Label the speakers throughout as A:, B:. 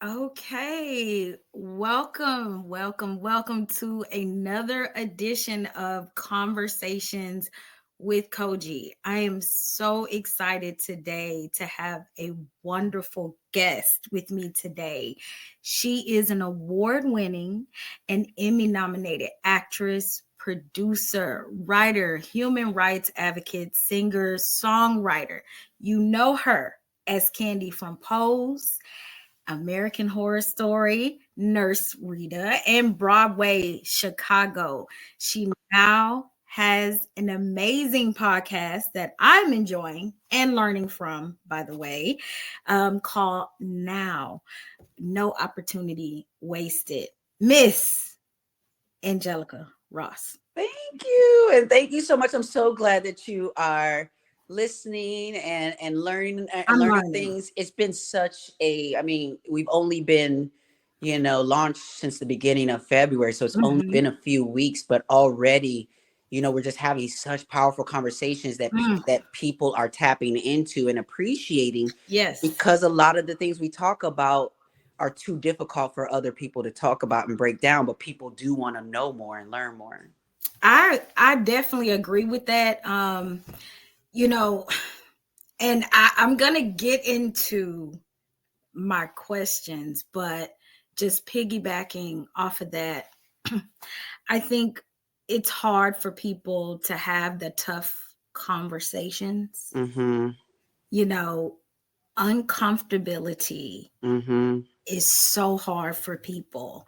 A: Okay, welcome to another edition of Conversations with Koji. I am so excited today to have a wonderful guest with me today. She is an award-winning and Emmy-nominated actress, producer, writer, human rights advocate, singer, songwriter. You know her as Candy from Pose, American Horror Story, Nurse Rita, and Broadway Chicago. She now has an amazing podcast that I'm enjoying and learning from, by the way, called Now No Opportunity Wasted. Miss Angelica Ross.
B: Thank you. And thank you so much. I'm so glad that you are listening and
A: I'm
B: learning
A: learning.
B: things. It's been such we've only been, launched since the beginning of February. So it's only
A: Mhm.
B: been a few weeks, but already, we're just having such powerful conversations
A: Mm,
B: that people are tapping into and appreciating,
A: yes.
B: because a lot of the things we talk about are too difficult for other people to talk about and break down, but people do want to know more and learn more.
A: I definitely agree with that. You know, and I'm gonna get into my questions, but just piggybacking off of that, I think it's hard for people to have the tough conversations.
B: Mm-hmm.
A: You know, uncomfortability
B: Mm-hmm.
A: is so hard for people.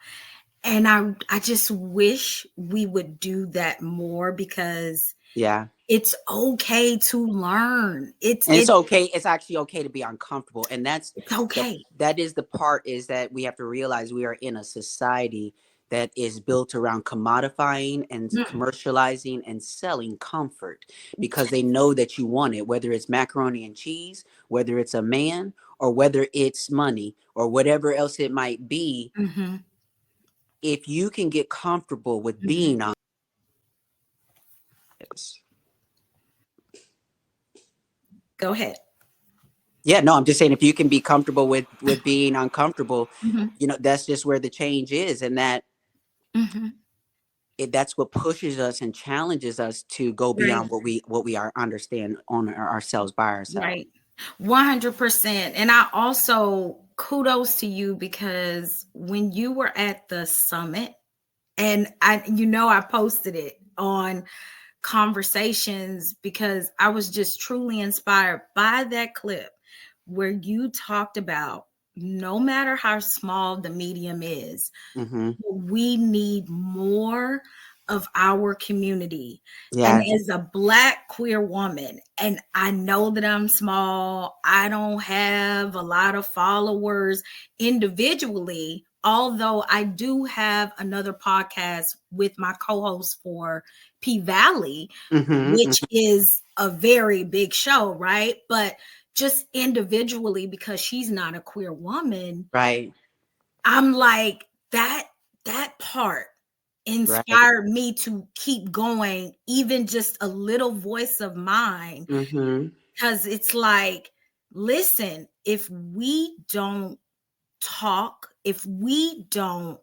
A: And I just wish we would do that more because
B: Yeah.
A: it's okay to learn. It's
B: And it's
A: it
B: okay. It's actually okay to be uncomfortable. And
A: it's
B: the
A: okay.
B: that is the part, is that we have to realize we are in a society that is built around commodifying and
A: Mm.
B: commercializing and selling comfort, because they know that you want it, whether it's macaroni and cheese, whether it's a man, or whether it's money, or whatever else it might be.
A: Mhm.
B: If you can get comfortable with
A: Mhm.
B: being on this.
A: Go ahead.
B: Yeah, no, I'm just saying, if you can be comfortable with being uncomfortable,
A: Mhm.
B: that's just where the change is, and
A: Mhm.
B: that's what pushes us and challenges us to go
A: Right.
B: beyond what we are understand on ourselves by ourselves.
A: Right. 100%. And I also kudos to you because when you were at the summit, and I posted it on Conversations because I was just truly inspired by that clip where you talked about no matter how small the medium is,
B: Hmm.
A: we need more of our community. And
B: Yeah.
A: as a Black queer woman, and I know that I'm small, I don't have a lot of followers individually, although I do have another podcast with my co-host for P Valley,
B: Hmm.
A: which is a very big show, right? But just individually, because she's not a queer woman,
B: Right.
A: I'm like, that part
B: Right.
A: inspired me to keep going, even just a little voice of mine,
B: Hmm.
A: because it's like, listen, if we don't talk, if we don't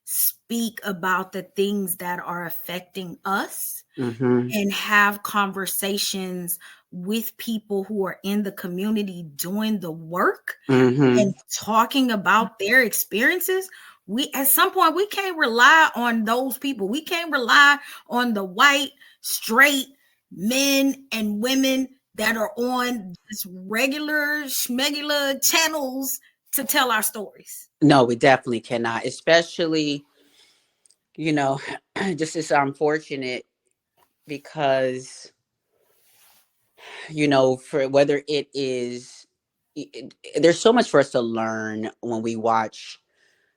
A: speak about the things that are affecting us
B: Hmm.
A: and have conversations with people who are in the community doing the work
B: Hmm.
A: and talking about their experiences, we at some point we can't rely on those people. We can't rely on the white straight men and women that are on this regular schmegular channels to tell our stories.
B: No, we definitely cannot, especially, you know just it's unfortunate, because for whether it is there's so much for us to learn when we watch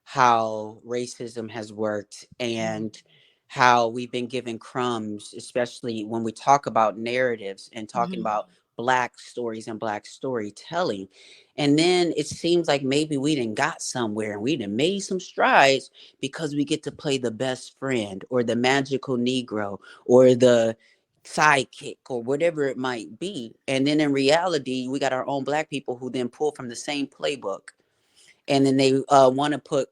B: how racism has worked, and how we've been given crumbs, especially when we talk about narratives and talking
A: Mhm.
B: about Black stories and Black storytelling. And then it seems like maybe we done got somewhere and we done made some strides, because we get to play the best friend, or the magical Negro, or the sidekick, or whatever it might be. And then in reality, we got our own Black people who then pull from the same playbook, and then they want to put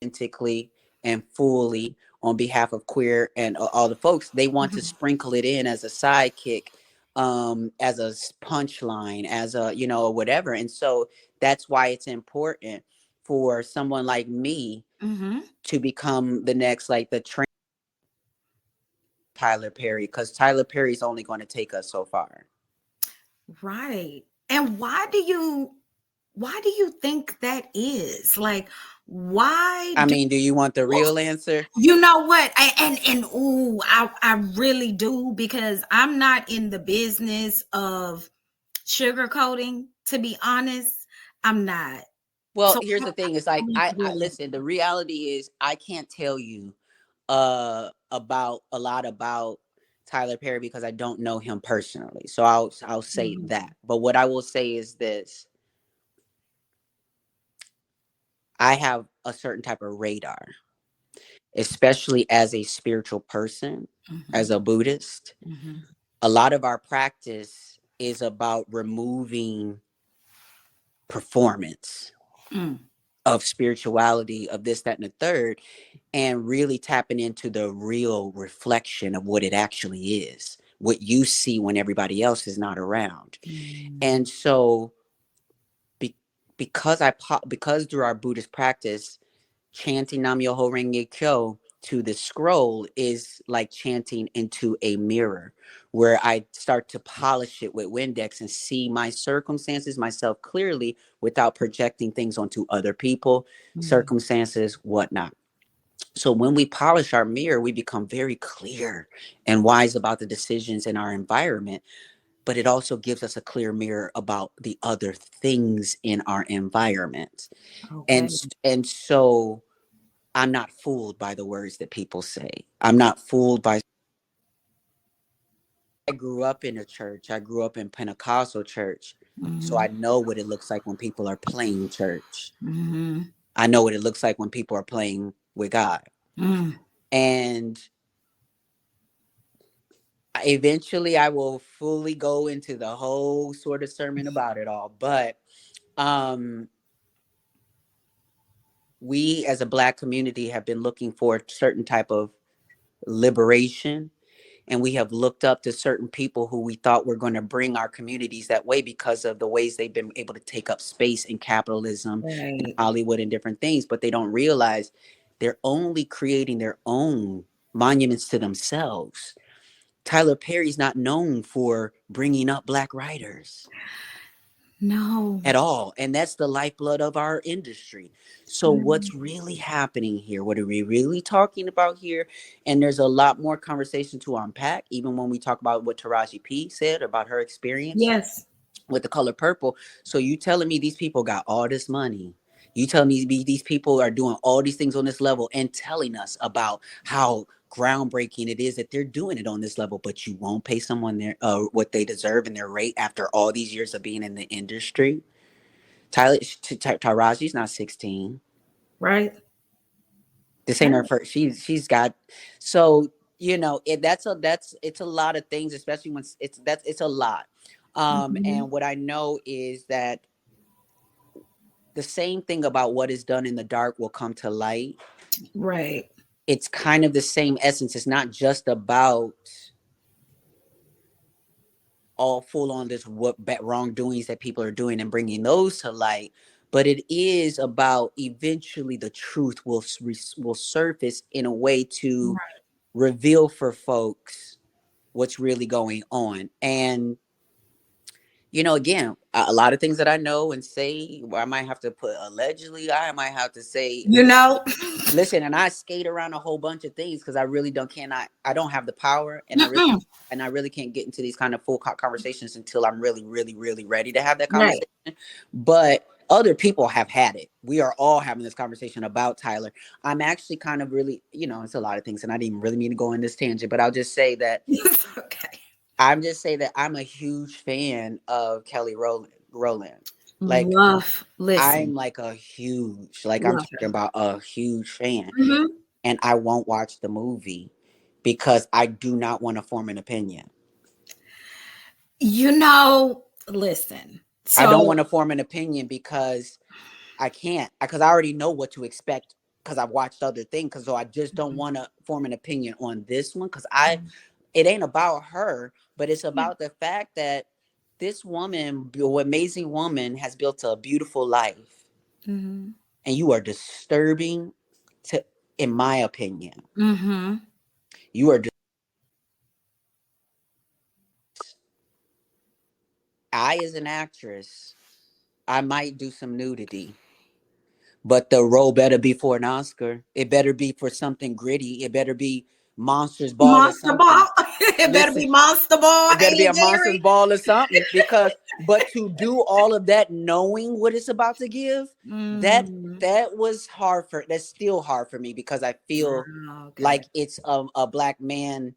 B: authentically and fully on behalf of queer and all the folks. They want to
A: Mhm.
B: sprinkle it in as a sidekick, as a punchline, as a, you know, whatever. And so that's why it's important for someone like me
A: Mhm.
B: to become the next, like the Tyler Perry, because Tyler Perry's only going to take us so far.
A: Right. And why do you think that is? Like, why
B: I
A: do
B: mean, do you want the real answer?
A: you know what? And ooh, I really do, because I'm not in the business of sugarcoating, to be honest. I'm not.
B: Well,
A: So
B: here's the thing. It's
A: I
B: like
A: want the
B: I
A: real
B: listen, the
A: answer.
B: reality is I can't tell you about a lot about Tyler Perry because I don't know him personally. So I'll say
A: Mhm.
B: that. But what I will say is this. I have a certain type of radar, especially as a spiritual person,
A: Mhm.
B: as a Buddhist.
A: Mhm.
B: A lot of our practice is about removing performance
A: Mm.
B: of spirituality, of this, that, and the third, and really tapping into the real reflection of what it actually is, what you see when everybody else is not around.
A: Mm.
B: And so, be, because through our Buddhist practice, chanting Nam Myoho Renge Kyo to the scroll is like chanting into a mirror, where I start to polish it with Windex and see my circumstances, myself clearly, without projecting things onto other people,
A: Mm.
B: circumstances, whatnot. So when we polish our mirror, we become very clear and wise about the decisions in our environment, but it also gives us a clear mirror about the other things in our environment.
A: Okay.
B: And so I'm not fooled by the words that people say. I'm not fooled by. I grew up in a church. I grew up in Pentecostal church. So I
A: Mhm.
B: know what it looks like when people are playing church.
A: Mhm.
B: I know what it looks like when people are playing with God.
A: Mm.
B: And eventually I will fully go into the whole sort of sermon about it all. But um we as a Black community have been looking for a certain type of liberation, and we have looked up to certain people who we thought were going to bring our communities that way because of the ways they've been able to take up space in capitalism and
A: Right.
B: Hollywood and different things, but they don't realize they're only creating their own monuments to themselves. Tyler Perry's not known for bringing up Black writers
A: No.
B: at all, and that's the lifeblood of our industry. So
A: Mm.
B: what's really happening here, what are we really talking about here? And there's a lot more conversation to unpack, even when we talk about what Taraji P said about her experience
A: Yes.
B: with The Color Purple. So you telling me these people got all this money, you telling me these people are doing all these things on this level and telling us about how groundbreaking it is that they're doing it on this level, but you won't pay someone their what they deserve and their rate after all these years of being in the industry. Taraji's not 16.
A: Right.
B: This ain't her
A: Right.
B: first. She's got, so you know it. That's it's a lot of things, especially when it's a lot.
A: Mhm.
B: And what I know is that the same thing about what is done in the dark will come to light.
A: Right.
B: It's kind of the same essence. It's not just about all full on this what wrongdoings that people are doing and bringing those to light, but it is about eventually the truth will surface in a way to
A: Right.
B: reveal for folks what's really going on. And you know, again, a lot of things that I know and say, I might have to put allegedly, I might have to say,
A: You know?
B: listen, and I skate around a whole bunch of things because I really I don't have the power,
A: Mm-mm.
B: and I really can't get into these kind of full conversations until I'm really, really, really ready to have that
A: Right.
B: conversation. But other people have had it. We are all having this conversation about Tyler. I'm actually kind of really, you know, it's a lot of things, and I didn't even really mean to go in this tangent, but I'll just say that
A: Okay.
B: I'm a huge fan of Kelly Rowland. Like I'm
A: Listen,
B: like a huge, like I'm
A: love
B: talking
A: her.
B: about a huge fan,
A: Mhm.
B: and I won't watch the movie because I do not want to form an opinion.
A: You know, listen.
B: I don't
A: So,
B: want to form an opinion because I can't, because I already know what to expect because I've watched other things. Cause so I just don't want to form an opinion on this one because it ain't about her, but it's
A: yeah.
B: about the fact that this woman, amazing woman, has built a beautiful life,
A: Mm-hmm.
B: and you are disturbing to, in my opinion,
A: Mm-hmm.
B: you are. I, as an actress, I might do some nudity. But the role better be for an Oscar. It better be for something gritty. It better be Monsters Ball or
A: Monster
B: something.
A: ball. It better
B: Listen,
A: be monster ball.
B: it better
A: Hey
B: be a Monsters
A: Gary.
B: Ball or something. Because, but to do all of that knowing what it's about to give, that
A: Mm.
B: that was hard for. That's still hard for me because I feel
A: Okay.
B: like it's a black man
A: A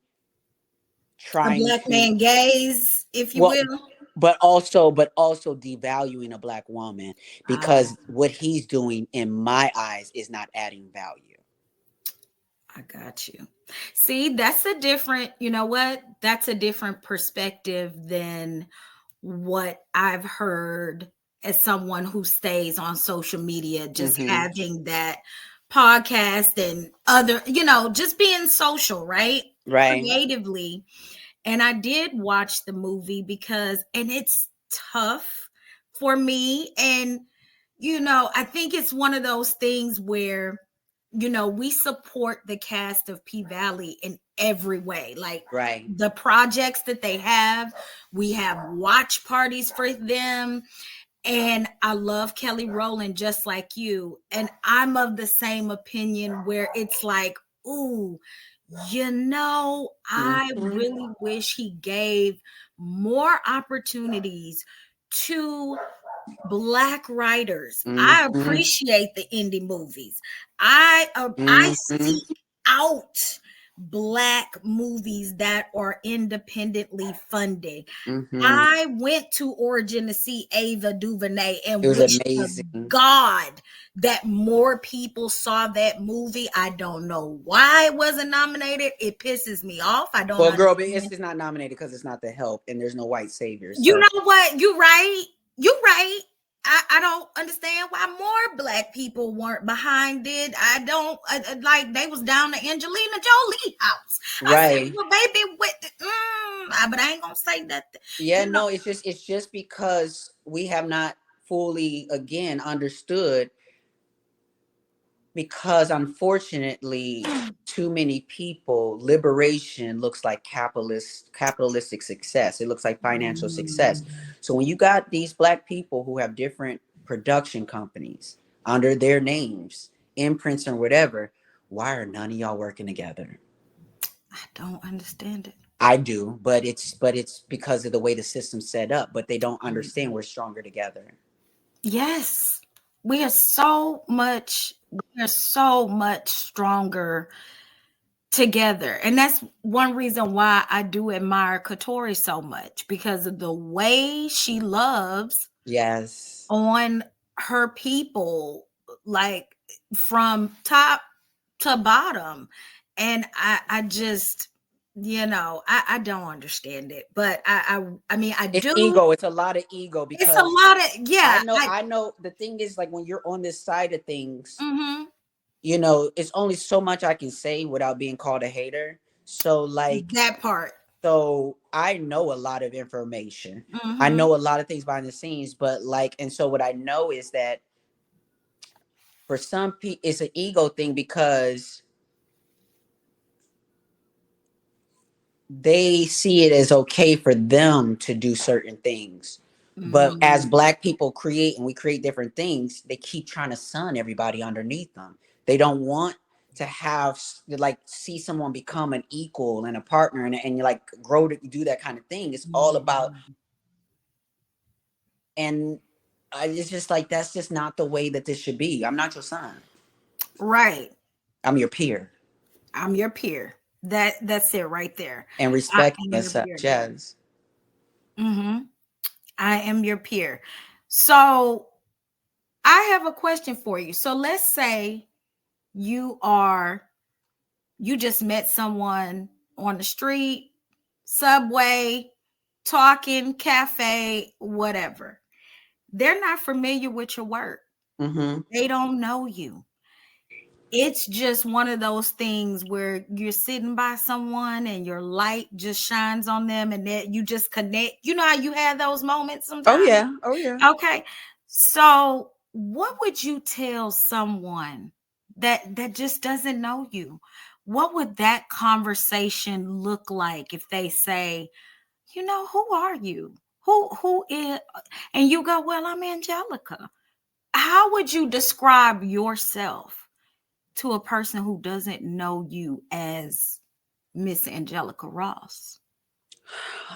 B: trying
A: black
B: to,
A: man gaze, if you
B: well,
A: will.
B: but also devaluing a black woman
A: Ah,
B: because what he's doing in my eyes is not adding value.
A: I got you. See, that's a different, you know what? That's a different perspective than what I've heard as someone who stays on social media, just
B: Mm-hmm.
A: having that podcast and other, just being social, right?
B: Right.
A: Creatively. And I did watch the movie and it's tough for me. And, I think it's one of those things where, we support the cast of P Valley in every way. Like
B: Right.
A: the projects that they have, we have watch parties for them. And I love Kelly Rowland just like you. And I'm of the same opinion where it's like, ooh, I
B: Mm-hmm.
A: really wish he gave more opportunities to Black writers. I
B: Mm-hmm.
A: appreciate the indie movies. I
B: Mm-hmm.
A: seek out Black movies that are independently funded.
B: Mm-hmm.
A: I went to Origin to see Ava DuVernay
B: It
A: and
B: was
A: wish to
B: amazing.
A: God that more people saw that movie. I don't know why it wasn't nominated. It pisses me off. I don't
B: Well, girl, but it's
A: understand.
B: just not nominated because it's not The Help, and there's no white saviors.
A: You
B: So
A: know what? You're right. You're right. I don't understand why more Black people weren't behind it. I don't like they was down to Angelina Jolie house. I said,
B: right.
A: well, baby, but I ain't gonna say that.
B: Yeah,
A: You know,
B: no, it's just because we have not fully again understood, because unfortunately too many people, liberation looks like capitalistic success. It looks like financial success.
A: Mm.
B: So when you got these black people who have different production companies under their names, imprints or whatever, why are none of y'all working together?
A: I don't understand it.
B: I do, but it's because of the way the system's set up, but they don't understand
A: Mm.
B: we're stronger together.
A: Yes, we are so much stronger together. And that's one reason why I do admire Katori so much, because of the way she loves
B: Yes.
A: on her people, like from top to bottom. And I just, I don't understand it. But I mean I
B: It's
A: do.
B: ego. It's a lot of ego
A: It's a
B: because
A: lot of, yeah.
B: I know the thing is, like, when you're on this side of things,
A: Mhm.
B: it's only so much I can say without being called a hater. So like,
A: That part.
B: so I know a lot of information. I
A: Mhm.
B: know a lot of things behind the scenes, but like, and so what I know is that for some people it's an ego thing because they see it as okay for them to do certain things. But as
A: Mm.
B: black people create and we create different things, they keep trying to sun everybody underneath them. They don't want to have, like, see someone become an equal and a partner, and you like grow to do that kind of thing. It's all about,
A: Mhm.
B: and it's just like, that's just not the way that this should be. I'm not your son.
A: Right.
B: I'm your peer,
A: I'm your peer. That's it right there.
B: and
A: I
B: respect
A: am
B: as
A: your
B: such.
A: peer.
B: Yes.
A: Mhm. I am your peer. So I have a question for you. So let's say you are you just met someone on the street, subway, talking, cafe, whatever. They're not familiar with your work.
B: Mm-hmm.
A: They don't know you. It's just one of those things where you're sitting by someone and your light just shines on them and that you just connect. You know how you have those moments
B: Oh
A: sometimes?
B: yeah. Oh yeah.
A: Okay. So, what would you tell someone that just doesn't know you? What would that conversation look like if they say, who are you? Who is, and you go, well, I'm Angelica. How would you describe yourself to a person who doesn't know you as Miss Angelica Ross?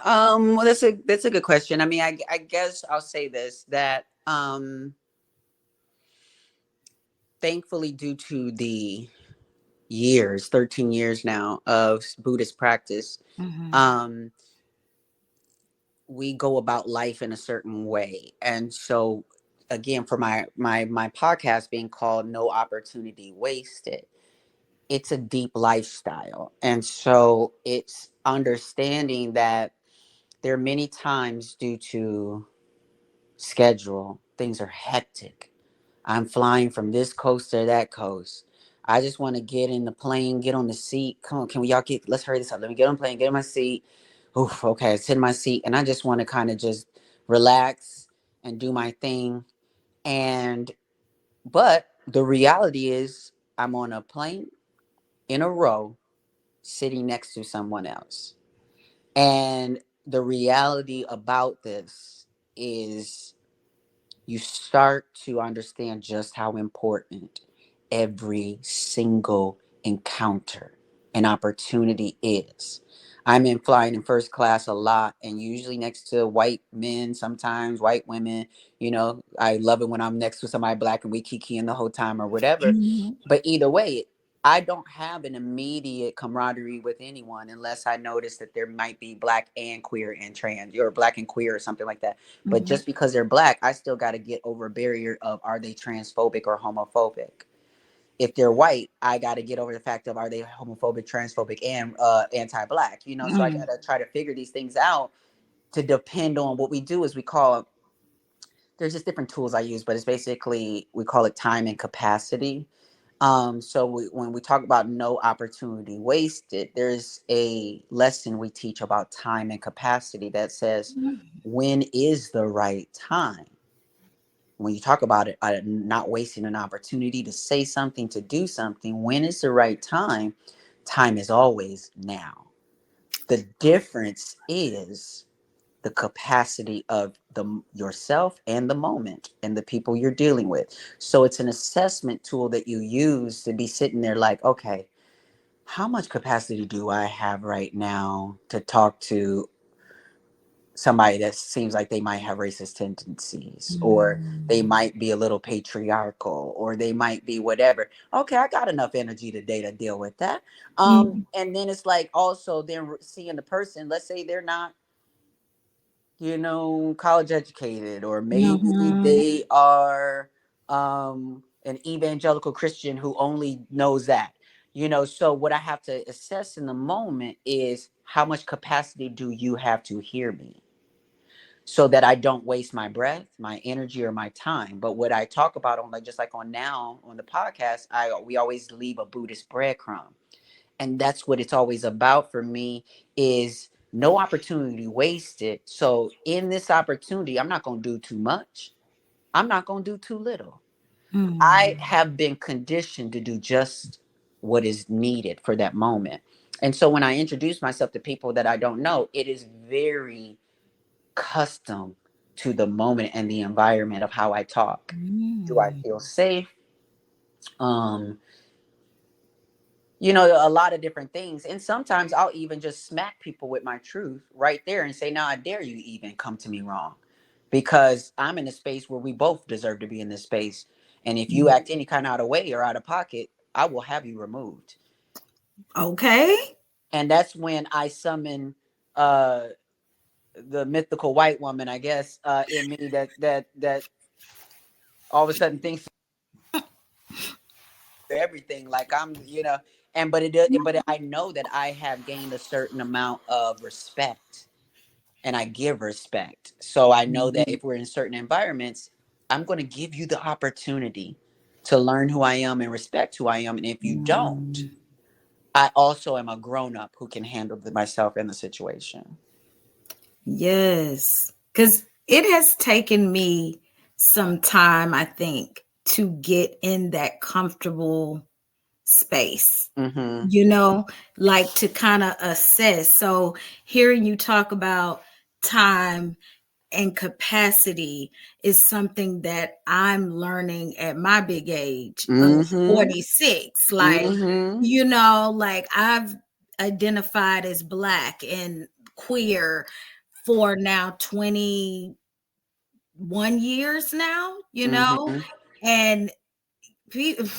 B: Well, that's a good question. I mean, I guess I'll say this, that thankfully, due to the years, 13 years now of Buddhist practice,
A: Mm-hmm.
B: um, we go about life in a certain way. And so again, for my podcast being called No Opportunity Wasted, it's a deep lifestyle. And so it's understanding that there are many times, due to schedule, things are hectic. I'm flying from this coast to that coast. I just want to get in the plane, get on the seat. Come on, can we y'all get, let's hurry this up. Let me get on the plane, get in my seat. Oof, okay, sit in my seat. And I just want to kind of just relax and do my thing. And, but the reality is, I'm on a plane in a row sitting next to someone else. And the reality about this is, you start to understand just how important every single encounter and opportunity is. I'm in flying in first class a lot, and usually next to white men, sometimes white women. I love it when I'm next to somebody black and we kikiing the whole time or whatever.
A: Mm-hmm.
B: But either way, I don't have an immediate camaraderie with anyone unless I notice that there might be black and queer and trans, or black and queer or something like that. But
A: Mm-hmm.
B: just because they're black, I still got to get over a barrier of, are they transphobic or homophobic? If they're white, I got to get over the fact of, are they homophobic, transphobic, and anti-black? So I got to try to figure these things out, to depend on what we do is we call, there's just different tools I use, but it's basically, we call it time and capacity. So when we talk about no opportunity wasted, there's a lesson we teach about time and capacity that says, when is the right time? When you talk about it, not wasting an opportunity to say something, to do something, when is the right time? Time is always now. The difference is the capacity of the yourself and the moment and the people you're dealing with. So it's an assessment tool that you use to be sitting there like, okay, how much capacity do I have right now to talk to somebody that seems like they might have racist tendencies, or they
A: Mm-hmm.
B: might be a little patriarchal, or they might be whatever. Okay, I got enough energy today to deal with that. And then it's like, also then seeing the person, let's say they're not, college educated, or maybe
A: Mm-hmm.
B: they are an evangelical Christian who only knows that. So what I have to assess in the moment is, how much capacity do you have to hear me, so that I don't waste my breath, my energy, or my time. But what I talk about on, like, just like on now on the podcast, we always leave a Buddhist breadcrumb. And that's what it's always about for me, is no opportunity wasted. So in this opportunity, I'm not going to do too much. I'm not going to do too little. I
A: Mm-hmm.
B: have been conditioned to do just what is needed for that moment. And so when I introduce myself to people that I don't know, it is very custom to the moment and the environment of how I talk. Do I feel safe? Um, a lot of different things. And sometimes I'll even just smack people with my truth right there and say, now I dare you even come to me wrong. Because I'm in a space where we both deserve to be in this space. And if you act any kind of out of way or out of pocket, I will have you removed.
A: Okay.
B: And that's when I summon uh the mythical white woman, I guess, in me, that all of a sudden thinks everything, like I'm, but I know that I have gained a certain amount of respect and I give respect. So I know that
A: Mhm.
B: if we're in certain environments, I'm going to give you the opportunity to learn who I am and respect who I am. And if you don't,
A: Mhm.
B: I also am a grown up who can handle myself and the situation.
A: Yes. Because it has taken me some time, I think, to get in that comfortable space,
B: Mm-hmm.
A: you know, like to kind of assess. So hearing you talk about time and capacity is something that I'm learning at my big age of
B: Mm-hmm.
A: 46. Like,
B: Mm-hmm.
A: you know, like I've identified as Black and queer for now 21 years now, you know,
B: Mm-hmm.
A: and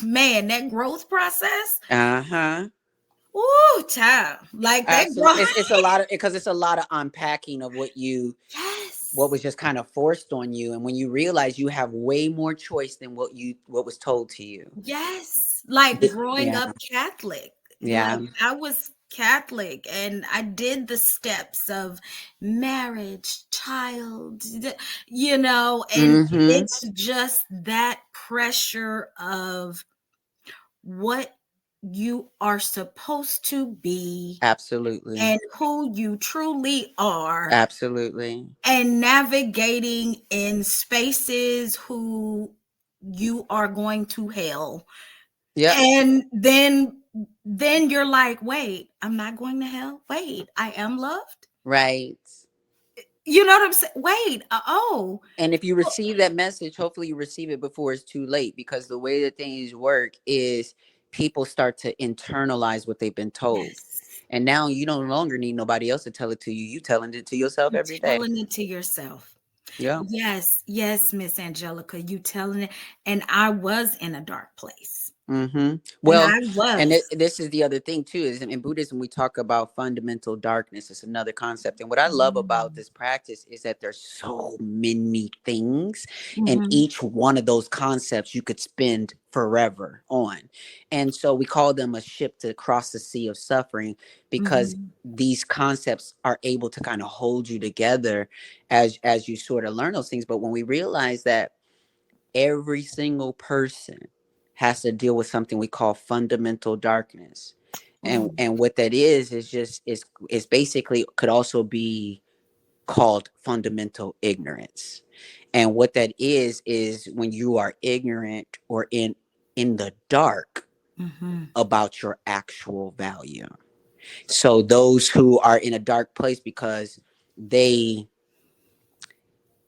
A: man, that growth process,
B: Uh-huh.
A: ooh, child, like that
B: Absolutely.
A: growth.
B: It's a lot of, because it's a lot of unpacking of what
A: Yes.
B: was just kind of forced on you. And when you realize you have way more choice than what was told to you.
A: Yes, like growing
B: Yeah.
A: up Catholic, like
B: Yeah.
A: I was Catholic and I did the steps of marriage, child, you know, and
B: Mm-hmm.
A: it's just that pressure of what you are supposed to be
B: Absolutely.
A: and who you truly are,
B: Absolutely.
A: and navigating in spaces who you are going to hell.
B: Yep.
A: And then you're like, wait, I'm not going to hell. Wait, I am loved.
B: Right.
A: You know what I'm saying? Wait, oh,
B: And if you
A: well,
B: receive that message, hopefully you receive it before it's too late, because the way that things work is people start to internalize what they've been told.
A: yes.
B: And now you no longer need nobody else to tell it to you. You telling it to yourself
A: You
B: every day.
A: telling it to yourself.
B: Yeah.
A: Yes, yes, Miss Angelica, you telling it. And I was in a dark place.
B: Mm-hmm.
A: And
B: Well,
A: I
B: and
A: was.
B: this is the other thing too, is in Buddhism we talk about fundamental darkness. It's another concept, and what I love about
A: Mm-hmm.
B: this practice is that there's so many things, and
A: Mm-hmm.
B: each one of those concepts you could spend forever on. And so we call them a ship to cross the sea of suffering, because
A: Mm-hmm.
B: these concepts are able to kind of hold you together as you sort of learn those things. But when we realize that every single person has to deal with something we call fundamental darkness, and
A: Ooh.
B: what that is just is basically could also be called fundamental ignorance. And what that is when you are ignorant or in the dark
A: Mm-hmm.
B: about your actual value. So those who are in a dark place because they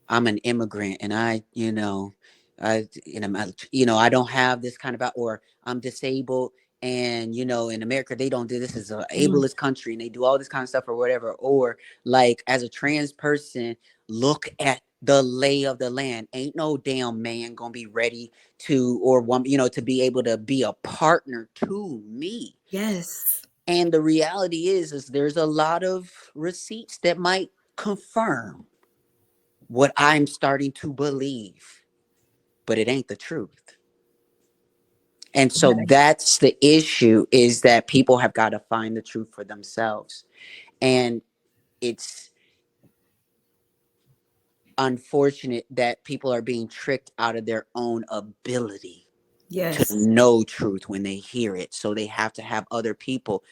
B: I'm an immigrant, and I don't have this kind of, or I'm disabled, and in America they don't do this, is a
A: Mm.
B: ableist country and they do all this kind of stuff or whatever. Or like as a trans person, look at the lay of the land. Ain't no damn man gonna be ready to, or one, to be able to be a partner to me.
A: Yes.
B: And the reality is there's a lot of receipts that might confirm what I'm starting to believe, but it ain't the truth. And so that's the issue, is that people have got to find the truth for themselves. And it's unfortunate that people are being tricked out of their own ability to
A: Yes.
B: know truth when they hear it. So they have to have other people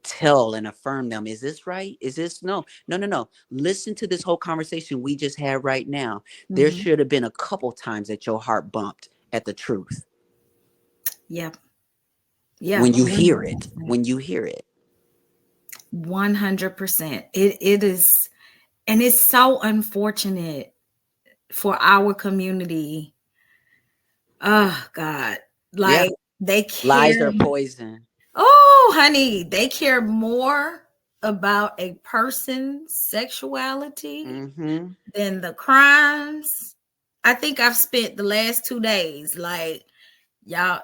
B: tell and affirm them, is this right, is this no, listen to this whole conversation we just had right now. There
A: Mm-hmm.
B: should have been a couple times that your heart bumped at the truth
A: Yeah. Yeah.
B: when you hear it
A: 100%.
B: when you hear it
A: 100%. It is, and it's so unfortunate for our community. Oh God.
B: Yeah.
A: Like they
B: Lies
A: care.
B: are poison.
A: Oh, honey, they care more about a person's sexuality
B: Mm-hmm.
A: than the crimes. I think I've spent the last 2 days like y'all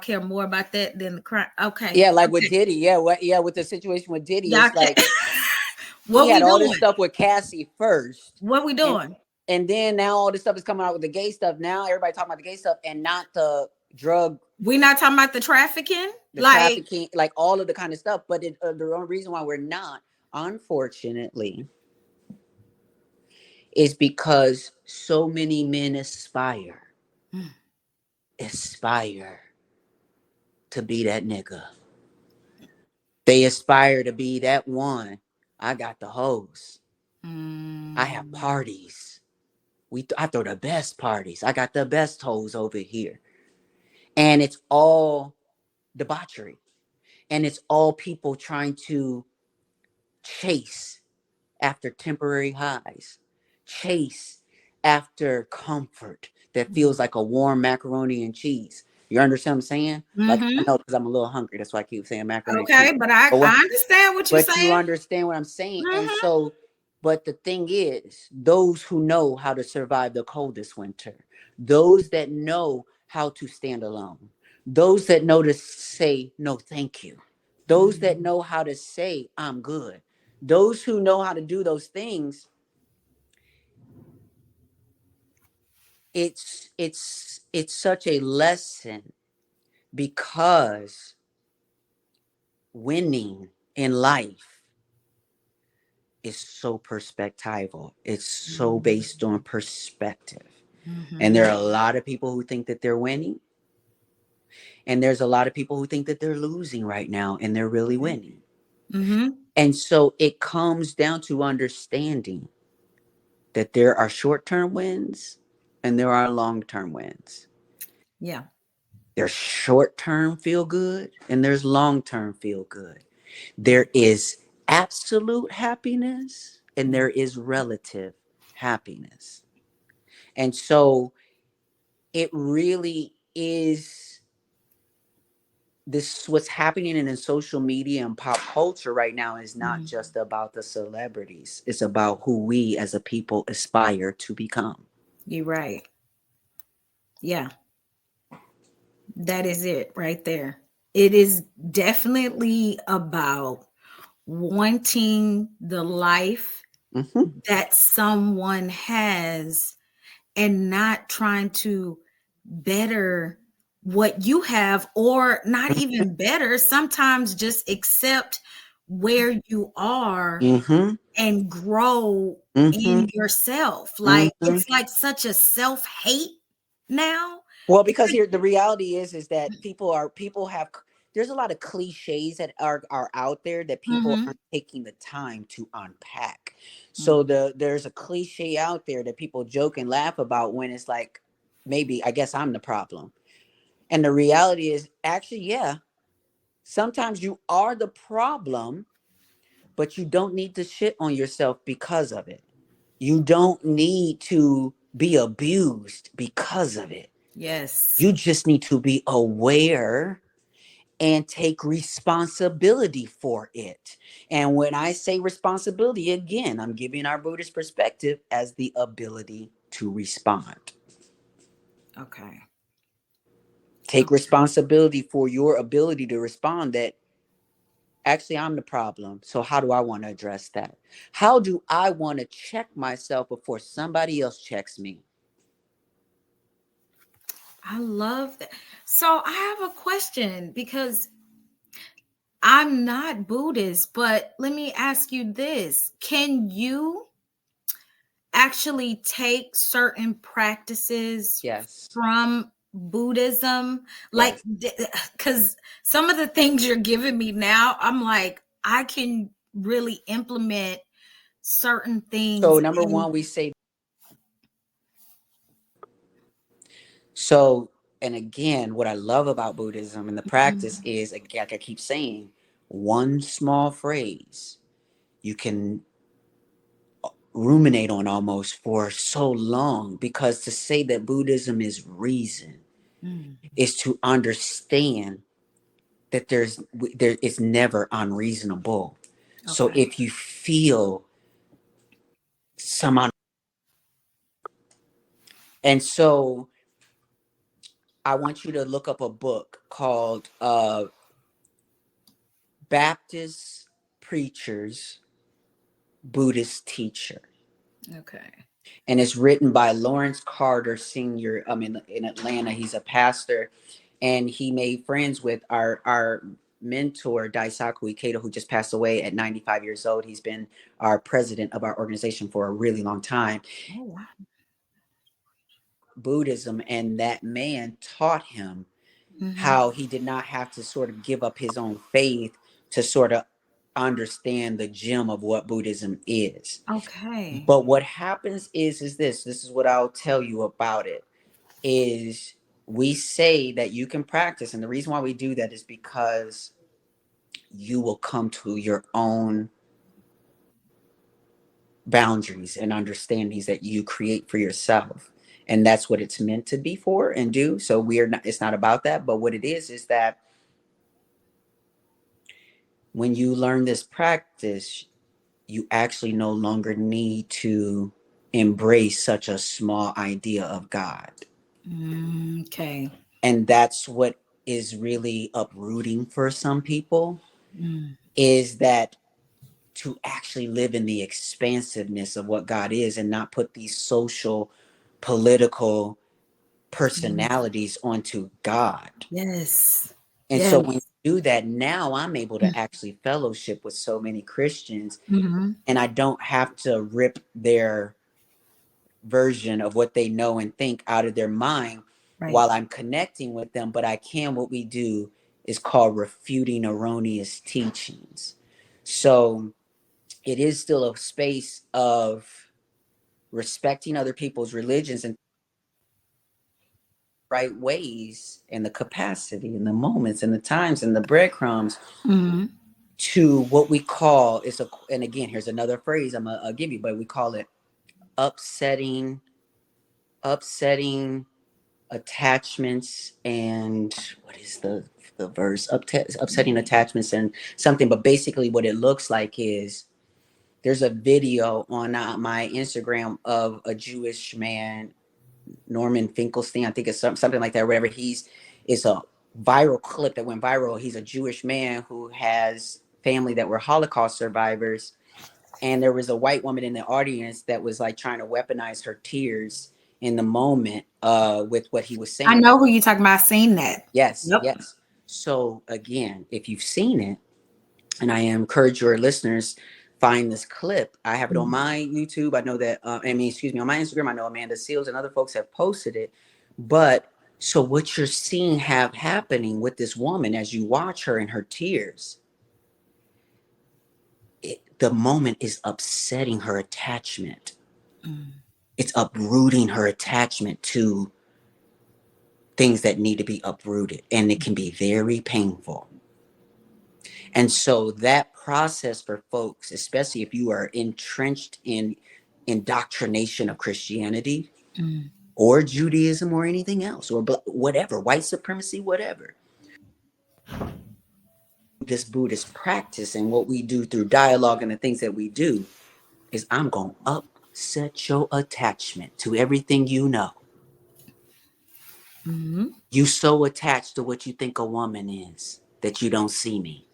A: care more about that than the crime. Okay.
B: Yeah, like with
A: Okay.
B: Diddy. With the situation with Diddy,
A: Y'all
B: it's
A: care.
B: like he
A: What we
B: had all this
A: doing?
B: stuff with Cassie first,
A: What we
B: and
A: doing?
B: then now all this stuff is coming out with the gay stuff. Now everybody talking about the gay stuff and not the drug,
A: We not talking about the trafficking?
B: the
A: Like,
B: trafficking, like all of the kind of stuff. But the only reason why we're not, unfortunately, is because so many men aspire to be that nigga. They aspire to be that one. I got the hose. I have
A: Mm.
B: parties. I throw the best parties. I got the best hoes over here. And it's all debauchery. And it's all people trying to chase after temporary highs, chase after comfort that feels like a warm macaroni and cheese. You understand what I'm saying? Like, I
A: Mm-hmm.
B: know because I'm a little hungry. That's why I keep saying macaroni and cheese.
A: Okay, but I,
B: But
A: I understand what you're
B: but you
A: saying.
B: understand what I'm saying. And
A: Mm-hmm.
B: so, but the thing is, those who know how to survive the coldest winter, those that know how to stand alone, those that know to say no thank you, those that
A: Mm-hmm.
B: know how to say I'm good, those who know how to do those things, it's such a lesson, because winning in life is so perspectival. It's so based on perspective. And
A: Mm-hmm.
B: there are a lot of people who think that they're winning. And there's a lot of people who think that they're losing right now and they're really winning.
A: Mm-hmm.
B: And so it comes down to understanding that there are short term wins and there are long term wins.
A: Yeah.
B: There's short term feel good and there's long term feel good.
A: Yeah.
B: There is absolute happiness and there is relative happiness. And so it really is this, what's happening in social media and pop culture right now is not
A: Mm.
B: just about the celebrities. It's about who we as a people aspire to become.
A: You're right. Yeah. That is it right there. It is definitely about wanting the life
B: Mm-hmm.
A: that someone has and not trying to better what you have, or not even better, sometimes just accept where you are
B: Mm-hmm.
A: and grow
B: Mm-hmm.
A: in yourself. Like,
B: Mm-hmm.
A: it's like such a self-hate now.
B: Well, because here the reality is that people have, there's a lot of cliches that are out there that people
A: Mm-hmm.
B: aren't taking the time to unpack.
A: Mm.
B: So there's a cliche out there that people joke and laugh about when it's like, maybe I guess I'm the problem. And the reality is actually, yeah, sometimes you are the problem, but you don't need to shit on yourself because of it. You don't need to be abused because of it.
A: Yes.
B: You just need to be aware and take responsibility for it. And when I say responsibility, again, I'm giving our Buddhist perspective as the ability to respond.
A: Okay.
B: Take
A: Okay.
B: responsibility for your ability to respond, that actually I'm the problem. So how do I want to address that? How do I want to check myself before somebody else checks me?
A: I love that. So I have a question, because I'm not Buddhist, but let me ask you this. Can you actually take certain practices
B: Yes.
A: from Buddhism? Like,
B: Yes.
A: because some of the things you're giving me now, I'm like, I can really implement certain
B: So
A: things
B: number
A: in.
B: one, we say, so, and again, what I love about Buddhism and the practice is, like I keep saying, one small phrase you can ruminate on almost for so long, because to say that Buddhism is reason
A: Mm,
B: is to understand that there it's never unreasonable. So
A: okay.
B: if you feel some and so I want you to look up a book called Baptist Preacher's Buddhist Teacher.
A: Okay.
B: And it's written by Lawrence Carter Sr. In Atlanta. He's a pastor, and he made friends with our mentor, Daisaku Ikeda, who just passed away at 95 years old. He's been our president of our organization for a really long time.
A: Oh, wow.
B: Buddhism, and that man taught him
A: Mm-hmm.
B: how he did not have to sort of give up his own faith to sort of understand the gem of what Buddhism is.
A: Okay.
B: But what happens is this is what I'll tell you about it, is we say that you can practice, and the reason why we do that is because you will come to your own boundaries and understandings that you create for yourself, and that's what it's meant to be for and do. So we're not, it's not about that, but what it is that when you learn this practice, you actually no longer need to embrace such a small idea of God.
A: Okay.
B: And that's what is really uprooting for some people,
A: Mm.
B: is that to actually live in the expansiveness of what God is and not put these social, political
A: Mm.
B: personalities onto God.
A: Yes.
B: And so when
A: Yes.
B: you do that, now I'm able to actually fellowship with so many Christians,
A: Mm-hmm.
B: and I don't have to rip their version of what they know and think out of their mind
A: Right.
B: while I'm connecting with them. But I can, what we do is called refuting erroneous teachings. So it is still a space of respecting other people's religions and right ways and the capacity and the moments and the times and the breadcrumbs
A: Mm-hmm.
B: to what we call is a, and again, here's another phrase I'll give you, but we call it upsetting attachments, and what is the verse, upsetting attachments and something. But basically what it looks like is there's a video on my Instagram of a Jewish man, Norman Finkelstein, I think it's something like that, or whatever. It's a viral clip that went viral. He's a Jewish man who has family that were Holocaust survivors, and there was a white woman in the audience that was like trying to weaponize her tears in the moment with what he was
A: I
B: saying.
A: know who you talking about. I seen that.
B: Yes,
A: Yep.
B: yes. So again, if you've seen it, and I encourage your listeners, find this clip. I have it on my YouTube. I know that excuse me, on my Instagram. I know Amanda Seals and other folks have posted it. But so what you're seeing have happening with this woman as you watch her in her tears, the moment is upsetting her attachment.
A: Mm.
B: It's uprooting her attachment to things that need to be uprooted, and it can be very painful. And so that process for folks, especially if you are entrenched in indoctrination of Christianity
A: Mm.
B: or Judaism or anything else, or whatever, white supremacy, whatever, this Buddhist practice and what we do through dialogue and the things that we do is I'm going to upset your attachment to everything you know.
A: Mm-hmm.
B: You so attached to what you think a woman is that you don't see me.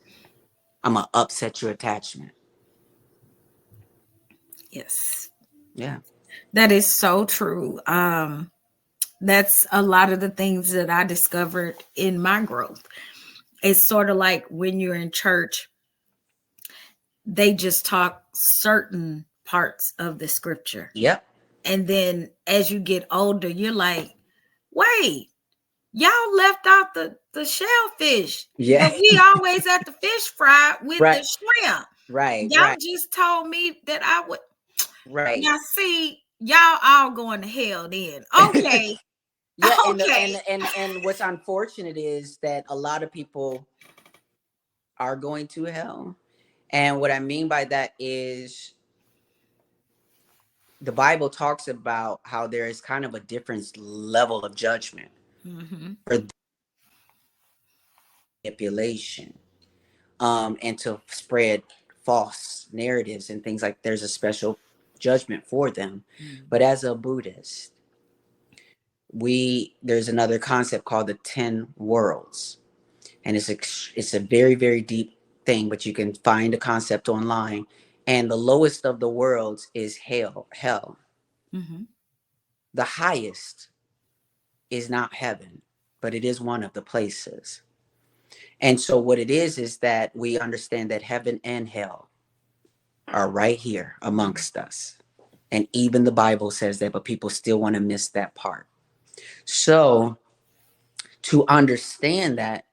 B: I'm going to upset your attachment.
A: Yes.
B: Yeah.
A: That is so true. That's a lot of the things that I discovered in my growth. It's sort of like when you're in church, they just talk certain parts of the scripture.
B: Yep.
A: And then as you get older, you're like, wait, y'all left out the shellfish,
B: Yeah.
A: but we always at the fish fry with
B: Right.
A: the shrimp.
B: Right.
A: Y'all
B: Right.
A: just told me that I would.
B: Right.
A: Now, see, y'all all going to hell then. Okay.
B: Yeah,
A: Okay.
B: and what's unfortunate is that a lot of people are going to hell. And what I mean by that is the Bible talks about how there is kind of a different level of judgment
A: Mm-hmm.
B: for manipulation, and to spread false narratives and things like there's a special judgment for them.
A: Mm-hmm.
B: But as a Buddhist, there's another concept called the 10 worlds, and it's a very very deep thing, but you can find the concept online. And the lowest of the worlds is hell.
A: Mm-hmm.
B: The highest is not heaven, but it is one of the places. And so what it is that we understand that heaven and hell are right here amongst us. And even the Bible says that, but people still want to miss that part. So to understand that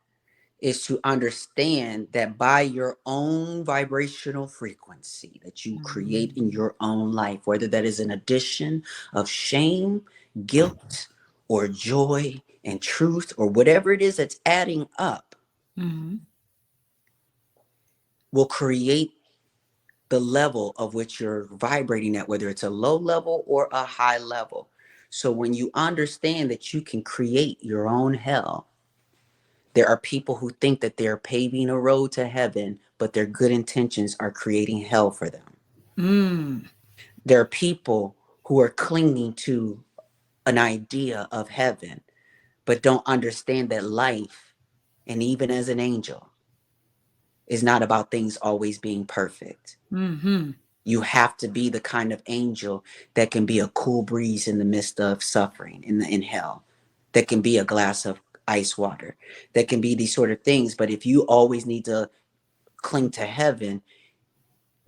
B: is to understand that by your own vibrational frequency that you create in your own life, whether that is an addition of shame, guilt, or joy and truth, or whatever it is that's adding up, will create the level of which you're vibrating at, whether it's a low level or a high level. So when you understand that you can create your own hell, there are people who think that they're paving a road to heaven, but their good intentions are creating hell for them. There are people who are clinging to an idea of heaven, but don't understand that life, and even as an angel, is not about things always being perfect. You have to be the kind of angel that can be a cool breeze in the midst of suffering in hell, that can be a glass of ice water, that can be these sort of things. But if you always need to cling to heaven,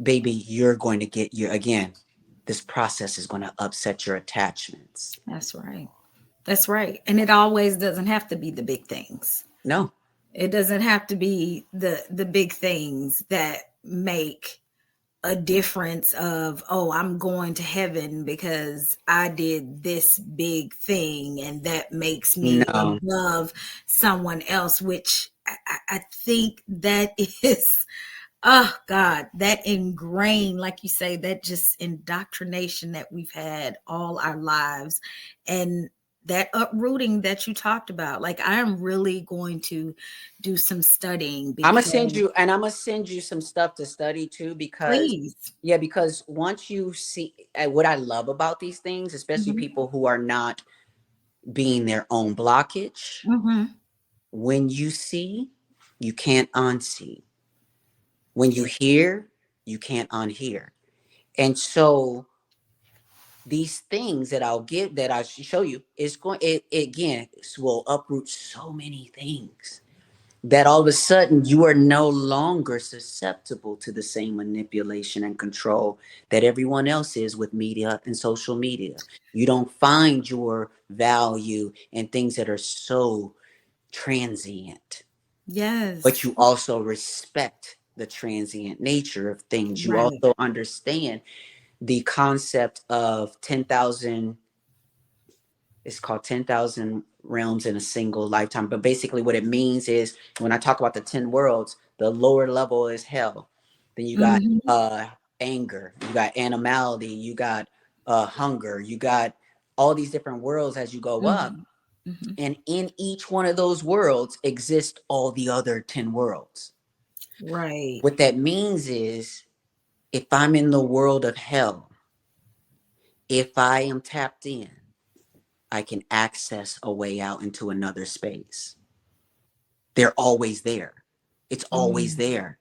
B: baby, you're going to get your, again, this process is going to upset your attachments.
A: That's right. That's right. And it always doesn't have to be the big things.
B: No.
A: It doesn't have to be the big things that make a difference of, oh, I'm going to heaven because I did this big thing and that makes me
B: No.
A: above someone else, which I think that is, oh God, that ingrained, like you say, that just indoctrination that we've had all our lives. And that uprooting that you talked about, like I am really going to do some studying
B: I'm gonna
A: because
B: send you, and I'm gonna send you some stuff to study too, because
A: please.
B: yeah, because once you see what I love about these things, especially
A: Mhm.
B: people who are not being their own blockage,
A: Mhm.
B: when you see, you can't unsee. When you hear, you can't unhear. And so these things that I'll give, that I show you, is going, it again will uproot so many things, that all of a sudden you are no longer susceptible to the same manipulation and control that everyone else is with media and social media. You don't find your value in things that are so transient, but
A: Yes.
B: you also respect the transient nature of things. You
A: Right.
B: also understand the concept of 10,000, it's called 10,000 realms in a single lifetime. But basically, what it means is when I talk about the 10 worlds, the lower level is hell. Then you got
A: Mhm.
B: anger, you got animality, you got hunger, you got all these different worlds as you go up.
A: Mhm. Mhm.
B: And in each one of those worlds exist all the other 10 worlds.
A: Right.
B: What that means is if I'm in the world of hell, if I am tapped in, I can access a way out into another space. They're always there. It's always
A: Mm.
B: there.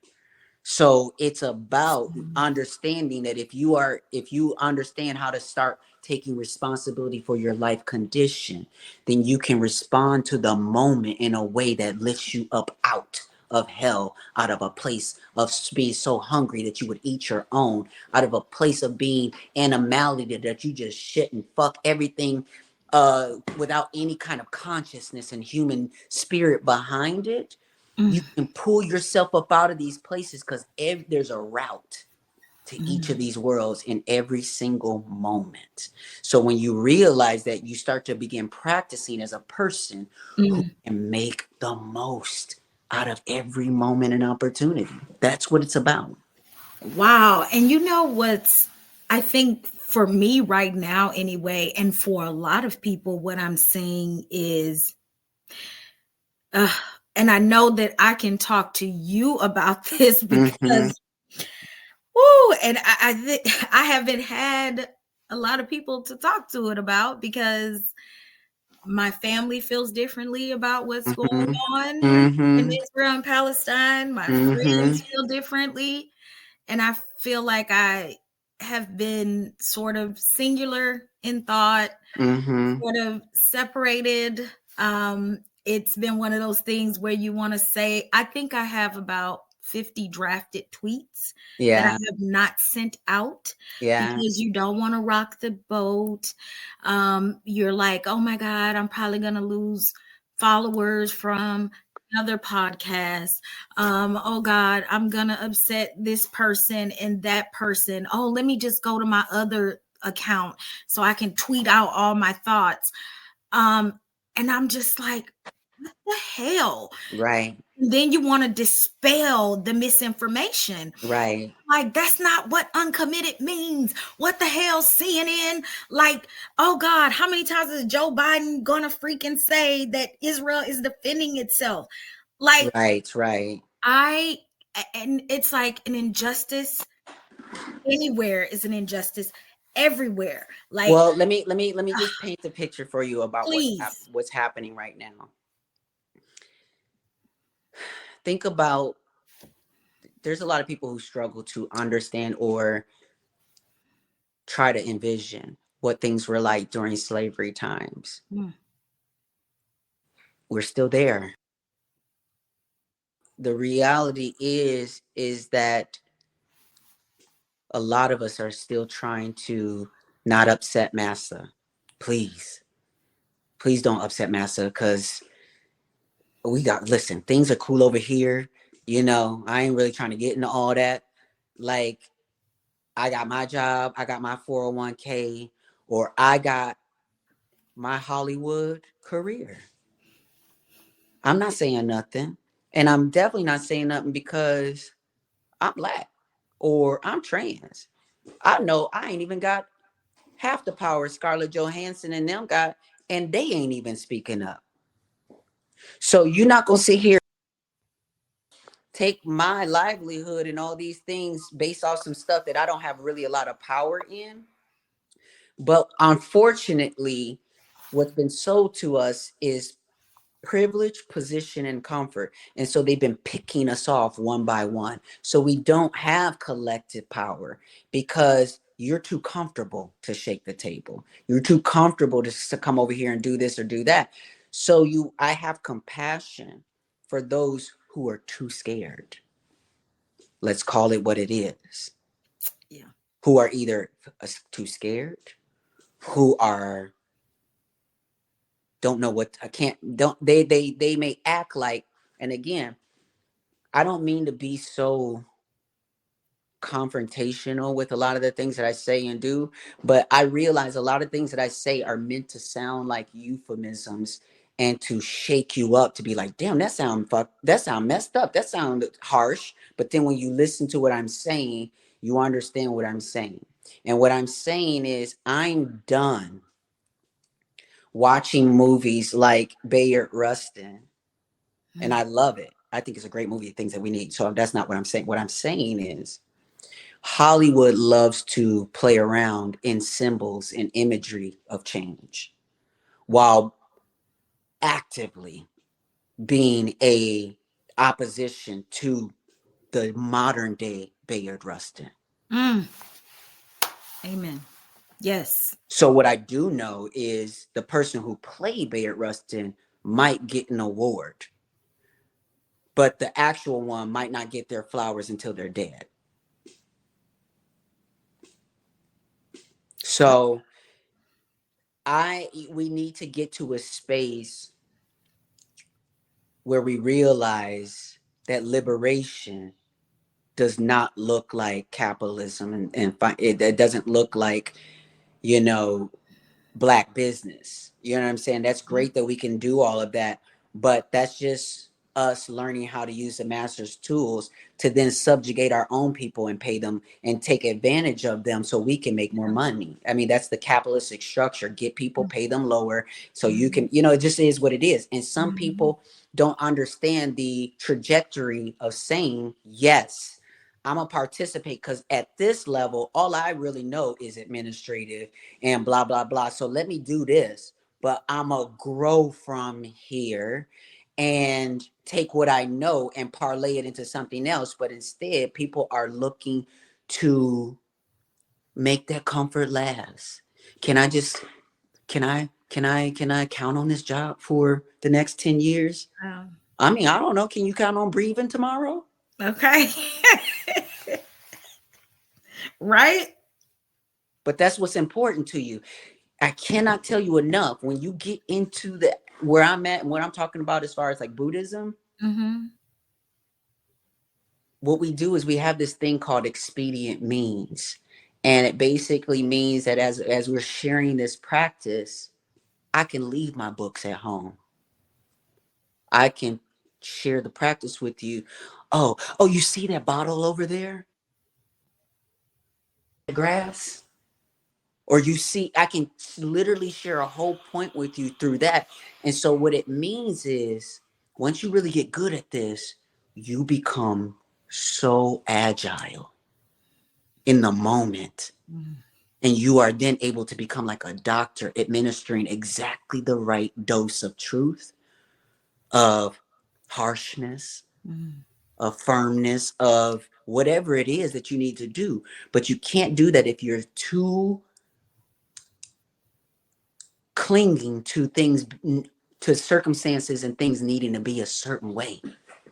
B: So it's about understanding that if you understand how to start taking responsibility for your life condition, then you can respond to the moment in a way that lifts you up out of hell, out of a place of being so hungry that you would eat your own, out of a place of being animality that you just shit and fuck everything without any kind of consciousness and human spirit behind it. You
A: Mm.
B: can pull yourself up out of these places because there's a route to each of
A: Mm.
B: these worlds in every single moment. So when you realize that, you start to begin practicing as a person who
A: Mm.
B: can make the most out of every moment and opportunity. That's what it's about.
A: Wow. And you know what's, I think for me right now, anyway, and for a lot of people, what I'm seeing is, uh, and I know that I can talk to you about this
B: Mm-hmm.
A: because, whoo, and I haven't had a lot of people to talk to it about because my family feels differently about what's going
B: Mm-hmm.
A: on in
B: Mm-hmm.
A: Israel and Palestine. My
B: Mm-hmm.
A: friends feel differently. And I feel like I have been sort of singular in thought,
B: Mm-hmm.
A: sort of separated. It's been one of those things where you want to say, I think I have about 50 drafted tweets that I
B: Yeah.
A: have not sent out
B: Yeah.
A: because you don't want to rock the boat. You're like, oh my God, I'm probably going to lose followers from another podcast. Oh God, I'm going to upset this person and that person. Oh, let me just go to my other account so I can tweet out all my thoughts. And I'm just like, what the hell?
B: Right.
A: And then you want to dispel the misinformation.
B: Right.
A: Like, that's not what uncommitted means. What the hell, CNN? Like, oh God, how many times is Joe Biden gonna freaking say that Israel is defending itself? Like,
B: Right. Right.
A: and it's like an injustice anywhere is an injustice everywhere. Like,
B: Well, let me just paint the picture for you about
A: please.
B: what's happening right now. Think about, there's a lot of people who struggle to understand or try to envision what things were like during slavery times.
A: Mm,
B: We're still there. The reality is that a lot of us are still trying to not upset massa. Please, please don't upset massa, because listen, things are cool over here. I ain't really trying to get into all that. Like, I got my job, I got my 401k, or I got my Hollywood career. I'm not saying nothing. And I'm definitely not saying nothing because I'm black or I'm trans. I know I ain't even got half the power Scarlett Johansson and them got, and they ain't even speaking up. So you're not gonna sit here, take my livelihood and all these things based off some stuff that I don't have really a lot of power in. But unfortunately, what's been sold to us is privilege, position, and comfort. And so they've been picking us off one by one. So we don't have collective power because you're too comfortable to shake the table. You're too comfortable to come over here and do this or do that. So I have compassion for those who are too scared. Let's call it what it is.
A: yeah.
B: Who are either too scared, who are don't know what I can't don't they may act like, and again, I don't mean to be so confrontational with a lot of the things that I say and do, but I realize a lot of things that I say are meant to sound like euphemisms and to shake you up, to be like, damn, that sound messed up, that sound harsh. But then when you listen to what I'm saying, you understand what I'm saying. And what I'm saying is I'm done watching movies like Bayard Rustin, and
A: Mm,
B: I love it. I think it's a great movie, things that we need. So that's not what I'm saying. What I'm saying is Hollywood loves to play around in symbols and imagery of change while actively being a opposition to the modern day Bayard Rustin.
A: mm, amen. Yes.
B: So what I do know is the person who played Bayard Rustin might get an award, but the actual one might not get their flowers until they're dead.
A: Yep.
B: So we need to get to a space where we realize that liberation does not look like capitalism, it doesn't look like, you know, black business. You know what I'm saying? That's
A: Yep.
B: great that we can do all of that, but that's just us learning how to use the master's tools to then subjugate our own people and pay them and take advantage of them so we can make more money. I mean, that's the capitalistic structure. Get people, pay them lower so you
A: Mhm.
B: can, it just is what it is. And some
A: Mhm.
B: people don't understand the trajectory of saying, yes, I'm gonna participate, because at this level, all I really know is administrative and blah blah blah. So let me do this, but I'm gonna grow from here and take what I know and parlay it into something else. But instead, people are looking to make that comfort last. Can I can I count on this job for the next 10 years?
A: Um,
B: I mean, I don't know. Can you count on breathing tomorrow?
A: okay. Right?
B: But that's what's important to you. I cannot tell you enough when you get into the where I'm at and what I'm talking about as far as like Buddhism.
A: Mm-hmm.
B: What we do is we have this thing called expedient means, and it basically means that as we're sharing this practice, I can leave my books at home. I can share the practice with you. Oh, you see that bottle over there, the grass? Or you see, I can literally share a whole point with you through that. And so what it means is once you really get good at this, you become so agile in the moment. And you are then able to become like a doctor, administering exactly the right dose of truth, of harshness,
A: Mm-hmm.
B: of firmness, of whatever it is that you need to do. But you can't do that if you're too clinging to things, to circumstances and things needing to be a certain way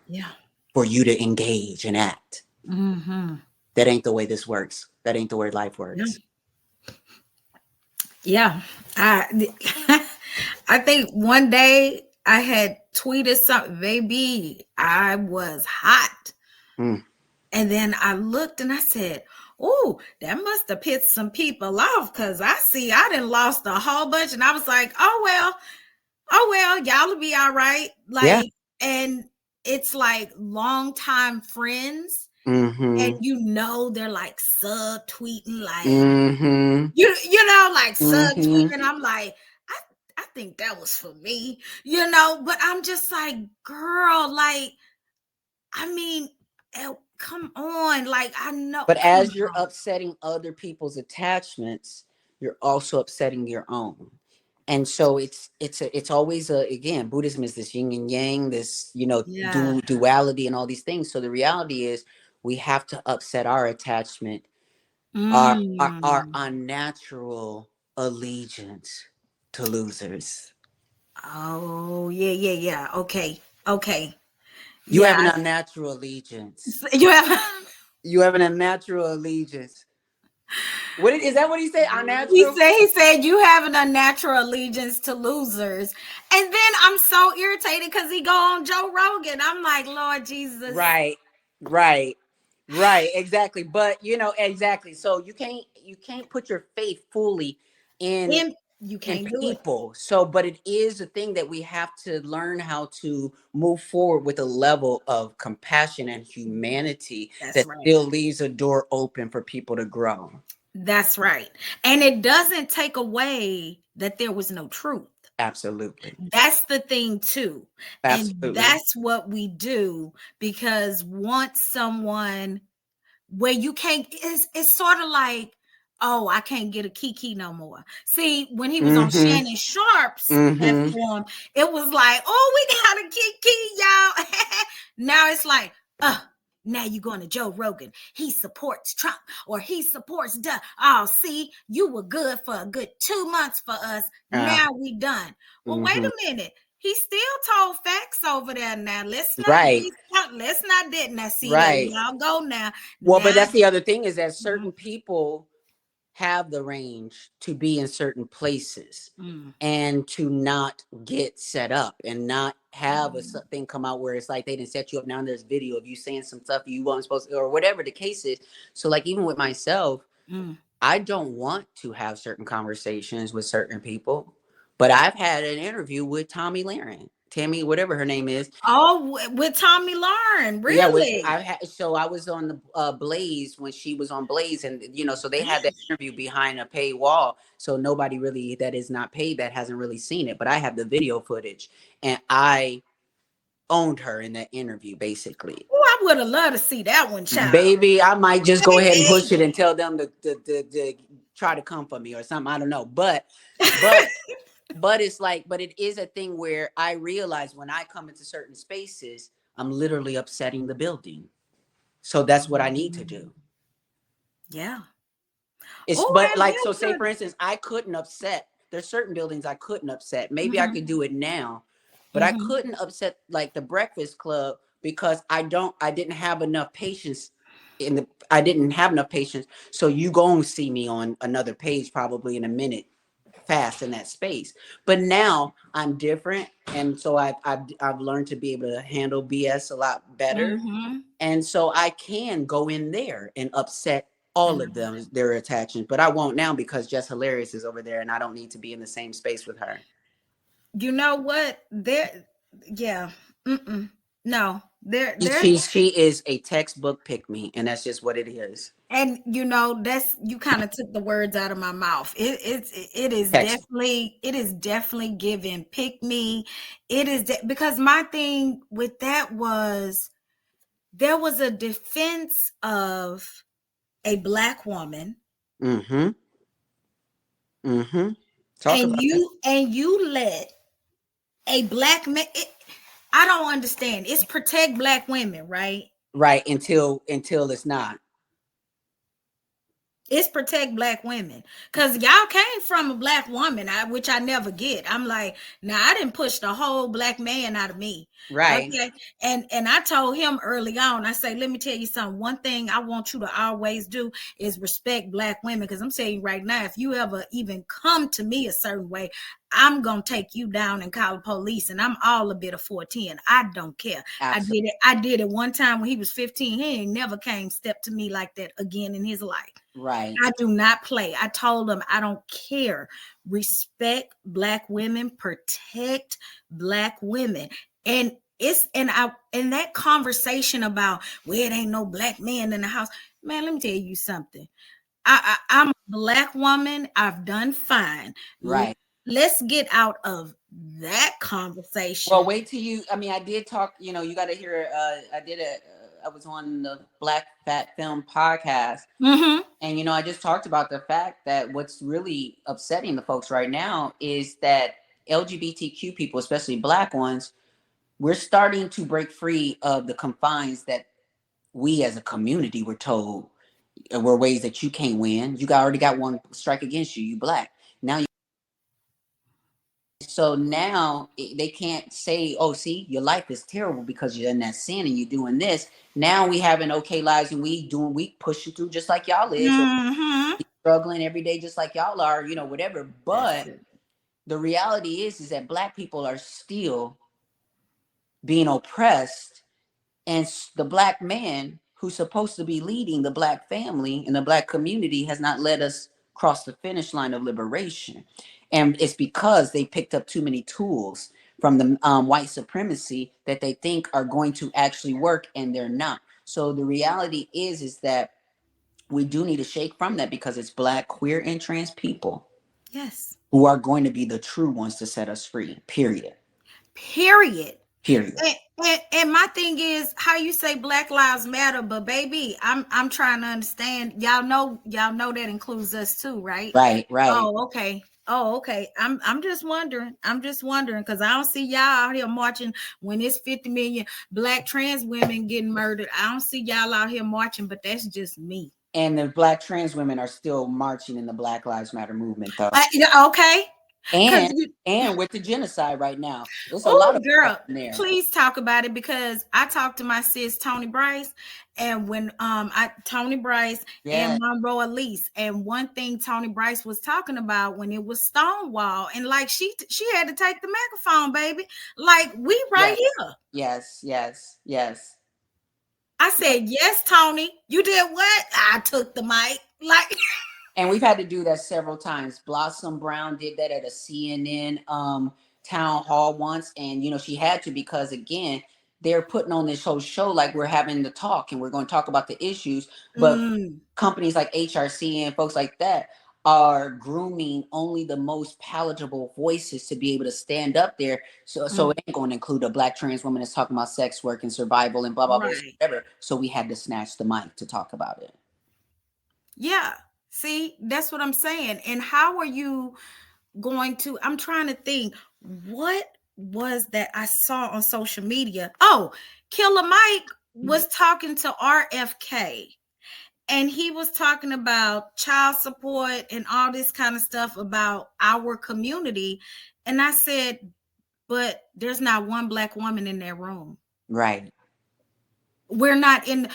A: Yeah.
B: for you to engage and act.
A: Mm-hmm.
B: That ain't the way this works. That ain't the way life
A: Yeah.
B: works.
A: Yeah. I I think one day I had tweeted something, baby, I was hot.
B: Mm.
A: And then I looked and I said, oh, that must have pissed some people off because I see I done lost a whole bunch. And I was like, oh well, y'all will be all right.
B: Yeah.
A: Like, and it's like longtime friends, and
B: Mm-hmm.
A: they're like subtweeting, like
B: Mm-hmm.
A: like
B: Mm-hmm.
A: subtweeting. I'm like, I think that was for me, but I'm just like, girl, like, I mean, come on, like, I know,
B: But
A: come
B: as you're
A: on.
B: upsetting other people's attachments, you're also upsetting your own. And so it's always a, again, Buddhism is this yin and yang, this
A: Yeah.
B: duality and all these things. So the reality is we have to upset our attachment, our
A: Mm.
B: unnatural allegiance to losers.
A: Oh, yeah, yeah, yeah. Okay. Okay.
B: You
A: Yeah.
B: have an unnatural allegiance.
A: You have
B: You have an unnatural allegiance. Is that what he said?
A: he
B: Unnatural?
A: said he said you have an unnatural allegiance to losers. And then I'm so irritated because he go on Joe Rogan. I'm like, Lord Jesus.
B: Right, right, right, exactly. But exactly. So you can't put your faith fully in
A: Him, you
B: in
A: can't do it.
B: people. So, but it is a thing that we have to learn how to move forward with a level of compassion and humanity
A: That's
B: that
A: right.
B: still leaves a door open for people to grow.
A: That's right. And it doesn't take away that there was no truth.
B: Absolutely,
A: That's the thing too. And
B: absolutely.
A: that's what we do, because once someone where you can't, it's sort of like, oh, I can't get a Kiki no more. See, when he was on
B: Mm-hmm.
A: Shannon Sharp's
B: Mm-hmm.
A: platform, it was like, oh, we got a Kiki, y'all. Now it's like, now you're going to Joe Rogan. He supports Trump, or he supports duh. Oh, see, you were good for a good 2 months for us.
B: Uh,
A: Now we done. Well, wait
B: mm-hmm.
A: a minute. He still told facts over there. Now
B: Right,
A: let's not did not see there.
B: right.
A: Y'all go now.
B: Well, but
A: Now,
B: that's the other thing is that
A: mm,
B: certain people have the range to be in certain places
A: mm,
B: and to not get set up and not have a
A: mm,
B: thing come out where it's like they didn't set you up. Now there's video of you saying some stuff you weren't supposed to, or whatever the case is. So like even with myself,
A: mm.
B: I don't want to have certain conversations with certain people, but I've had an interview with Tammy, whatever her name is.
A: Oh, with Tommy Lauren,
B: Yeah,
A: really?
B: so I was on the Blaze when she was on Blaze, and so they had that interview behind a paywall, so nobody really that is not paid that hasn't really seen it. But I have the video footage, and I owned her in that interview, basically.
A: Oh, I would have loved to see that one, child.
B: Baby, I might just go ahead and push
A: Baby.
B: it and tell them to try to come for me or something. I don't know, but it's like, but it is a thing where I realize when I come into certain spaces, I'm literally upsetting the building. So that's what I need to do.
A: Yeah.
B: It's
A: Oh,
B: but
A: that
B: like, so
A: milk
B: say for
A: good.
B: instance, I couldn't upset there's certain buildings I couldn't upset. Maybe I
A: Mm-hmm.
B: could do it now, but I
A: Mm-hmm.
B: couldn't upset like the Breakfast Club because I didn't have enough patience I didn't have enough patience. So you gonna see me on another page probably in a minute fast in that space. But now I'm different, and so I've learned to be able to handle BS a lot better,
A: Mm-hmm.
B: and so I can go in there and upset all of them their attachments. But I won't now because Just Hilarious is over there, and I don't need to be in the same space with her.
A: You know what? There, yeah. Mm-mm. No, there's
B: She is a textbook pick me, and that's just what it is.
A: and that's you kind of took the words out of my mouth.
B: Textbook.
A: It is definitely given pick me. Because my thing with that was there was a defense of a black woman,
B: Mm-hmm. Mm-hmm. Talk
A: and
B: about it.
A: you let a black man. I don't understand. It's protect black women, right?
B: Right until it's not.
A: It's protect black women because y'all came from a black woman, which I never get. I'm like, now I didn't push the whole black man out of me.
B: Right.
A: Okay. And I told him early on, I say, let me tell you something. One thing I want you to always do is respect black women. Because I'm telling you right now, if you ever even come to me a certain way, I'm gonna take you down and call the police, and I'm all a bit of 410. I don't care.
B: Absolutely.
A: I did it one time when he was 15. He ain't never came step to me like that again in his life.
B: Right.
A: I do not play. I told him I don't care. Respect black women, protect black women. And in that conversation about well, it ain't no black man in the house. Man, let me tell you something. I'm a black woman. I've done fine.
B: Right.
A: Let's get out of that
B: Well,
A: conversation.
B: wait till you. I mean, I did talk. You got to hear. I did a. I was on the Black Fat Film podcast,
A: Mm-hmm.
B: and I just talked about the fact that what's really upsetting the folks right now is that LGBTQ people, especially Black ones, we're starting to break free of the confines that we as a community were told were ways that you can't win. Already got one strike against you. You Black now. So now they can't say, "Oh, see, your life is terrible because you're in that sin and you're doing this." Now we having okay lives and we pushing through just like y'all is, or
A: Mm-hmm.
B: struggling every day just like y'all are, whatever.
A: That's
B: But
A: it.
B: the reality is that Black people are still being oppressed, and the Black man who's supposed to be leading the Black family and the Black community has not let us cross the finish line of liberation. And it's because they picked up too many tools from the white supremacy that they think are going to actually work, and they're not. So the reality is that we do need to shake from that, because it's Black, queer, and trans people
A: Yes.
B: who are going to be the true ones to set us free. Period.
A: Period.
B: Period.
A: And my thing is how you say Black Lives Matter, but baby, I'm trying to understand. Y'all know that includes us too, right?
B: Right. Right.
A: Oh, okay. Oh, okay. I'm just wondering. I'm just wondering because I don't see y'all out here marching when it's 50 million Black trans women getting murdered. I don't see y'all out here marching, but that's just me.
B: And the Black trans women are still marching in the Black Lives Matter movement, though.
A: Yeah, okay. Because
B: And with the genocide right now, there's a lot
A: oh,
B: of stuff
A: girl,
B: in there.
A: please talk about it because I talked to my sis Tony Bryce, and when Tony Bryce
B: Yeah.
A: and Monroe Elise, and one thing Tony Bryce was talking about when it was Stonewall, and like she had to take the microphone, baby, like we right
B: Yes.
A: here.
B: Yes. Yes. Yes.
A: I said, yes, Tony, you did what? I took the mic, like.
B: And we've had to do that several times. Blossom Brown did that at a CNN town hall once, and she had to, because again, they're putting on this whole show like we're having the talk and we're going to talk about the issues, but
A: Mm,
B: companies like HRC and folks like that are grooming only the most palatable voices to be able to stand up there. So
A: mm,
B: it ain't going to include a Black trans woman that's talking about sex work and survival and blah blah blah,
A: right.
B: whatever. So we had to snatch the mic to talk about it.
A: Yeah. See, that's what I'm saying. And how are you going to? I'm trying to think what was that I saw on social media. Oh, Killer Mike was talking to RFK, and he was talking about child support and all this kind of stuff about our community. And I said, but there's not one Black woman in that room.
B: Right.
A: We're not in.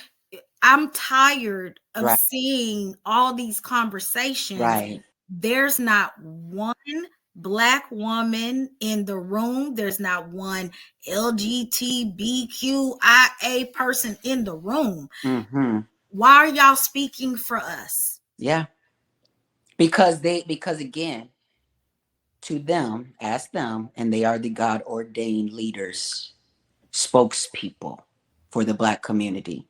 A: I'm tired of
B: Right.
A: seeing all these conversations.
B: Right.
A: There's not one Black woman in the room. There's not one LGBTQIA person in the room.
B: Mm-hmm.
A: Why are y'all speaking for us?
B: Yeah. Because again, to them, ask them, and they are the God ordained leaders, spokespeople for the Black community.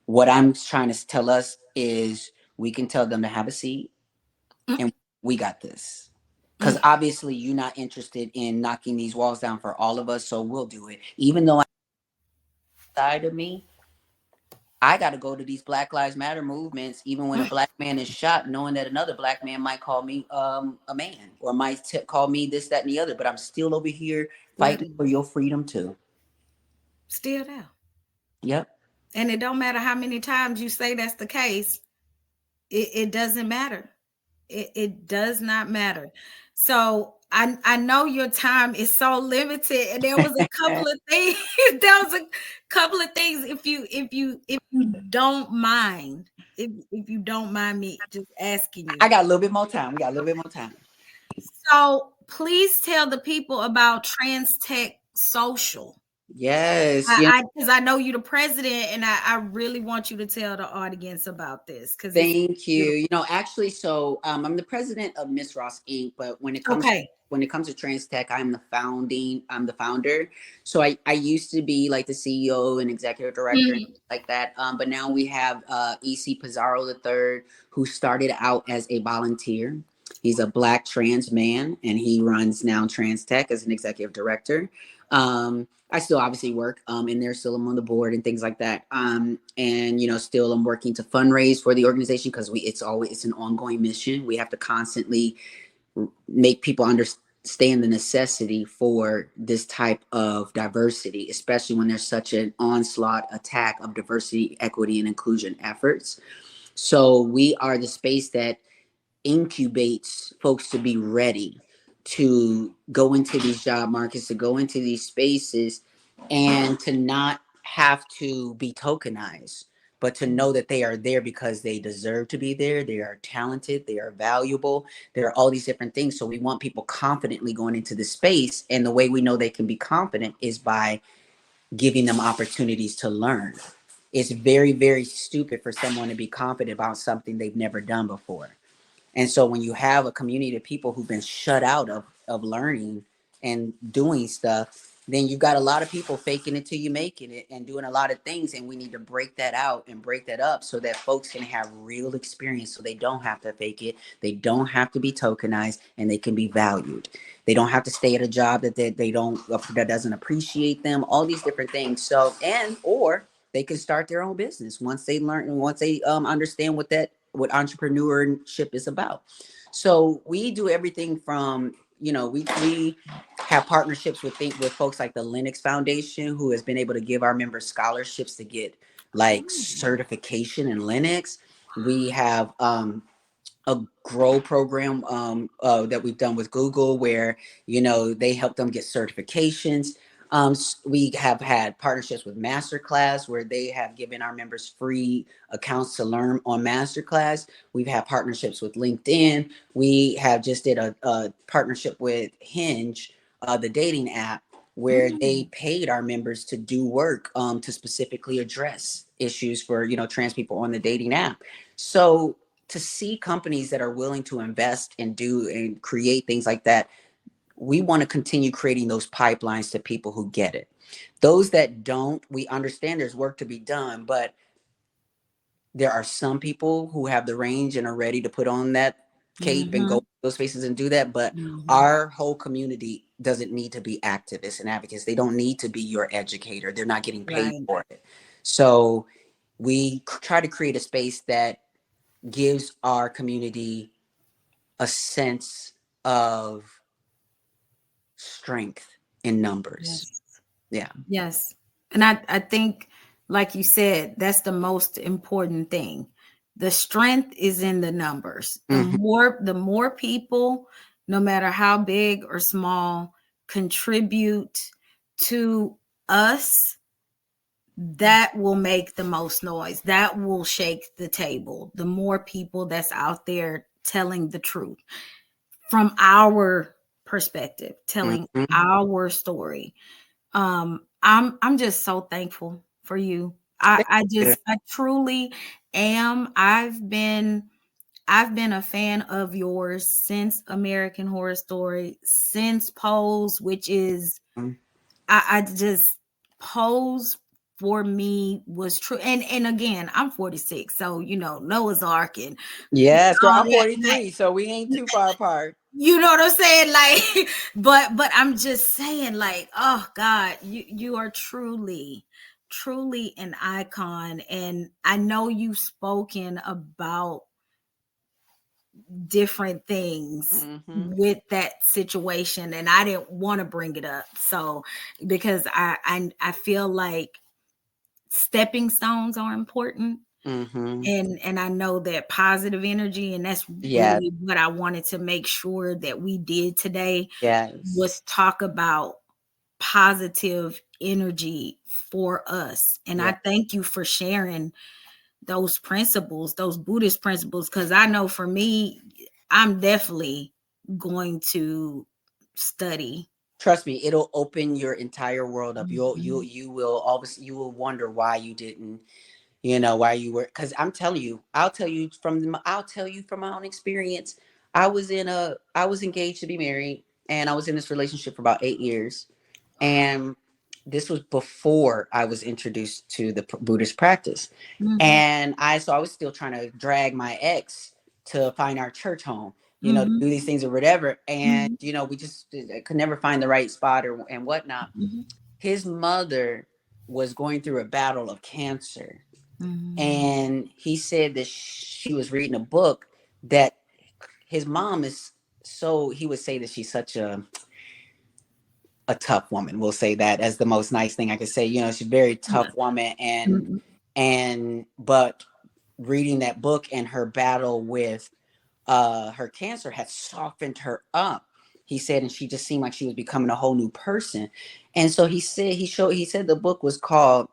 B: What I'm trying to tell us is we can tell them to have a seat,
A: Mm,
B: and we got this. Because
A: mm,
B: obviously you're not interested in knocking these walls down for all of us, so we'll do it. Even though side of me, I got to go to these Black Lives Matter movements, even when a
A: mm.
B: Black man is shot, knowing that another Black man might call me a man or might call me this, that, and the other. But I'm still over here fighting for your freedom too.
A: Still there.
B: Yep.
A: And it don't matter how many times you say that's the case. It doesn't matter. It does not matter. So I know your time is so limited, and there was a couple of things. There was a couple of things. If you don't mind, if you don't mind me just asking you.
B: I got a little bit more time. We got a little bit more time.
A: So please tell the people about TransTech Social.
B: Yes.
A: I because I know you're the president, and I really want you to tell the audience about this because it's
B: Thank you.
A: beautiful.
B: Actually, so I'm the president of Miss Ross Inc. But
A: Okay.
B: when it comes to TransTech, I'm the founder. So I used to be like the CEO and executive director and
A: Mhm.
B: like that. But now we have EC Pizarro III, who started out as a volunteer. He's a Black trans man, and he runs now TransTech as an executive director. I still obviously work in there, still I'm on the board and things like that. And still I'm working to fundraise for the organization because it's an ongoing mission. We have to constantly make people understand the necessity for this type of diversity, especially when there's such an onslaught attack of diversity, equity, and inclusion efforts. So we are the space that incubates folks to be ready to go into these job markets, to go into these spaces, and to not have to be tokenized, but to know that they are there because they deserve to be there. They are talented, they are valuable, there are all these different things. So we want people confidently going into the space. And the way we know they can be confident is by giving them opportunities to learn. It's very, very stupid for someone to be confident about something they've never done before. And so when you have a community of people who've been shut out of learning and doing stuff, then you've got a lot of people faking it till you making it and doing a lot of things. And we need to break that out and break that up so that folks can have real experience, so they don't have to fake it. They don't have to be tokenized, and they can be valued. They don't have to stay at a job they don't, that doesn't appreciate them, all these different things. So, or they can start their own business once they learn and once they understand what entrepreneurship is about. So we do everything from, we have partnerships with folks like the Linux Foundation, who has been able to give our members scholarships to get like certification in Linux. We have a grow program that we've done with Google, where they help them get certifications. We have had partnerships with Masterclass, where they have given our members free accounts to learn on Masterclass. We've had partnerships with LinkedIn. We have just did a partnership with Hinge, the dating app, where they paid our members to do work to specifically address issues for trans people on the dating app. So to see companies that are willing to invest and do and create things like that, we want to continue creating those pipelines to people who get it. Those that don't, we understand there's work to be done, but there are some people who have the range and are ready to put on that cape and go
A: Mhm.
B: to those spaces and do that. But
A: Mhm.
B: our whole community doesn't need to be activists and advocates. They don't need to be your educator. They're not getting paid
A: Right.
B: for it. So we try to create a space that gives our community a sense of strength in numbers.
A: Yes.
B: Yeah.
A: Yes. And I think, like you said, that's the most important thing. The strength is in the numbers.
B: Mm-hmm.
A: The more people, no matter how big or small, contribute to us, that will make the most noise. That will shake the table. The more people that's out there telling the truth from our perspective, telling
B: Mm-hmm.
A: our story. I'm just so thankful for you. I truly am. I've been a fan of yours since American Horror Story, since Pose, which is I just Pose for me was true. And again, I'm 46, so Noah's Ark and
B: Yes, girl,
A: all
B: I'm
A: that. Like,
B: 43, so we ain't too far apart.
A: you know what I'm saying? Like, but I'm just saying, like, oh God, you are truly an icon. And I know you've spoken about different things
B: Mm-hmm.
A: with that situation, and I didn't want to bring it up. So because I feel like stepping stones are important.
B: Mm-hmm.
A: And I know that positive energy, and that's
B: Yeah.
A: really what I wanted to make sure that we did today,
B: Yes.
A: was talk about positive energy for us. And
B: Yeah.
A: I thank you for sharing those principles, those Buddhist principles, because I know for me, I'm definitely going to study.
B: Trust me, it'll open your entire world up.
A: Mhm.
B: You will obviously you will wonder why you didn't, why you were, because I'm telling you, I'll tell you from my own experience. I was engaged to be married, and I was in this relationship for about 8 years, and this was before I was introduced to the Buddhist practice,
A: Mhm.
B: and I was still trying to drag my ex to find our church home, to do
A: Mhm.
B: these things or whatever, and
A: Mhm.
B: we just could never find the right spot or and whatnot.
A: Mhm.
B: His mother was going through a battle of cancer,
A: Mhm.
B: and he said that she was reading a book that his mom is, so he would say that she's such a tough woman. We'll say that as the most nice thing I could say. She's a very tough woman,
A: Mhm.
B: but reading that book and her battle with her cancer had softened her up. He said, and she just seemed like she was becoming a whole new person. And so he said the book was called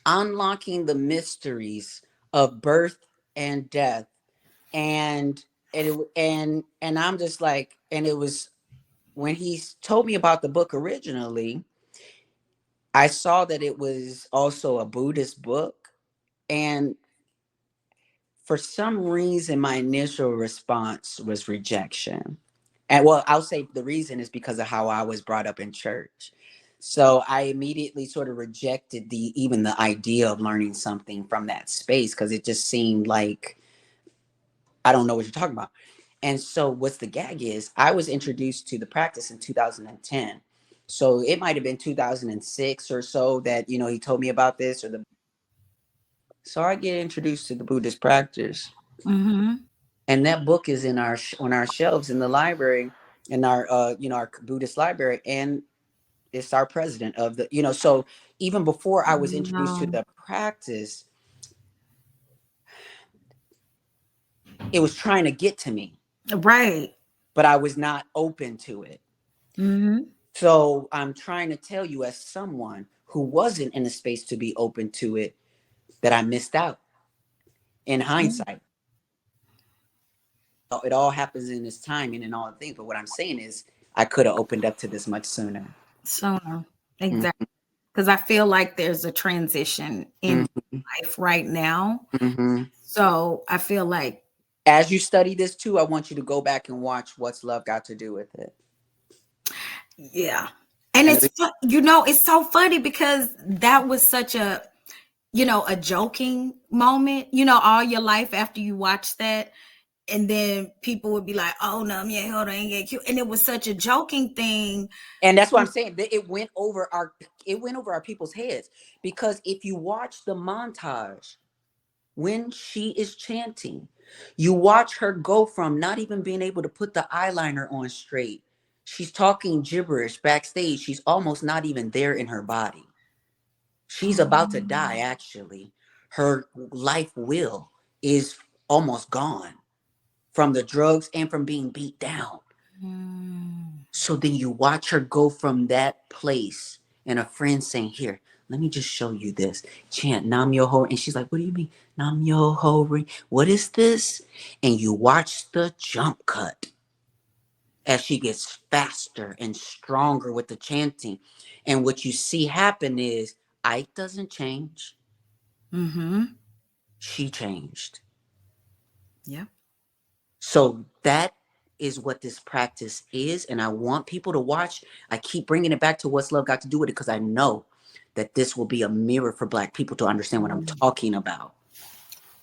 B: Unlocking the Mysteries of Birth and Death. And I'm just like, and it was when he told me about the book originally, I saw that it was also a Buddhist book. And for some reason, my initial response was rejection. And well, I'll say the reason is because of how I was brought up in church. So I immediately sort of rejected even the idea of learning something from that space, because it just seemed like I don't know what you're talking about. And so what's the gag is I was introduced to the practice in 2010. So it might have been 2006 or so that, he told me about this, so I get introduced to the Buddhist practice.
A: Mhm.
B: And that book is in on our shelves in the library, in our our Buddhist library, and it's our president of the, so even before I was introduced to
A: No.
B: the practice, it was trying to get to me,
A: Right.
B: but I was not open to it.
A: Mhm.
B: So I'm trying to tell you, as someone who wasn't in a space to be open to it, that I missed out in hindsight. It all happens in its timing and all the things. But what I'm saying is, I could have opened up to this much sooner.
A: Sooner.
B: Mm-hmm.
A: Exactly. Because I feel like there's a transition in
B: Mm-hmm.
A: life right now.
B: Mm-hmm.
A: So I feel like,
B: As you study this too, I want you to go back and watch What's Love Got to Do with It.
A: yeah. And
B: And
A: it's so funny because that was such a joking moment, all your life after you watch that. And then people would be like, oh, no, yeah, hold on, ain't get cute. And it was such a joking thing.
B: that's what I'm saying. It went over our people's heads, because if you watch the montage when she is chanting, you watch her go from not even being able to put the eyeliner on straight. She's talking gibberish backstage. She's almost not even there in her body. She's about to die,
A: Um,
B: actually. Her life will. is almost gone from the drugs and from being beat down.
A: Mm.
B: So then you watch her go from that place, and a friend saying, "Here, let me just show you this. Chant Nam Yo Ho." And she's like, "What do you mean? Nam Yo Ho Ring? What is this?" And you watch the jump cut as she gets faster and stronger with the chanting. And what you see happen is Ike doesn't change.
A: Mm-hmm.
B: She changed.
A: Yeah.
B: So that is what this practice is. And I want people to watch. I keep bringing it back to What's Love Got to Do with It, because I know that this will be a mirror for Black people to understand what I'm talking about.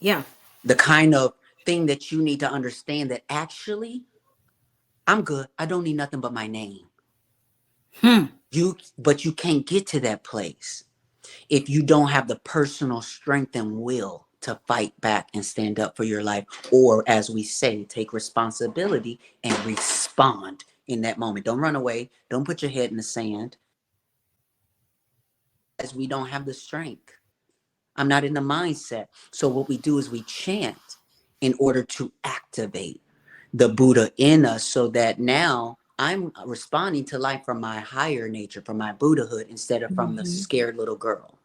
A: Yeah.
B: The kind of thing that you need to understand, that actually I'm good. I don't need nothing but my name.
A: Hmm.
B: But you can't get to that place if you don't have the personal strength and will to fight back and stand up for your life, or as we say, take responsibility and respond in that moment. Don't run away. Don't put your head in the sand. As we don't have the strength, I'm not in the mindset. So what we do is we chant in order to activate the Buddha in us, so that now I'm responding to life from my higher nature, from my Buddhahood, instead of from the
A: Mm-hmm.
B: scared little girl.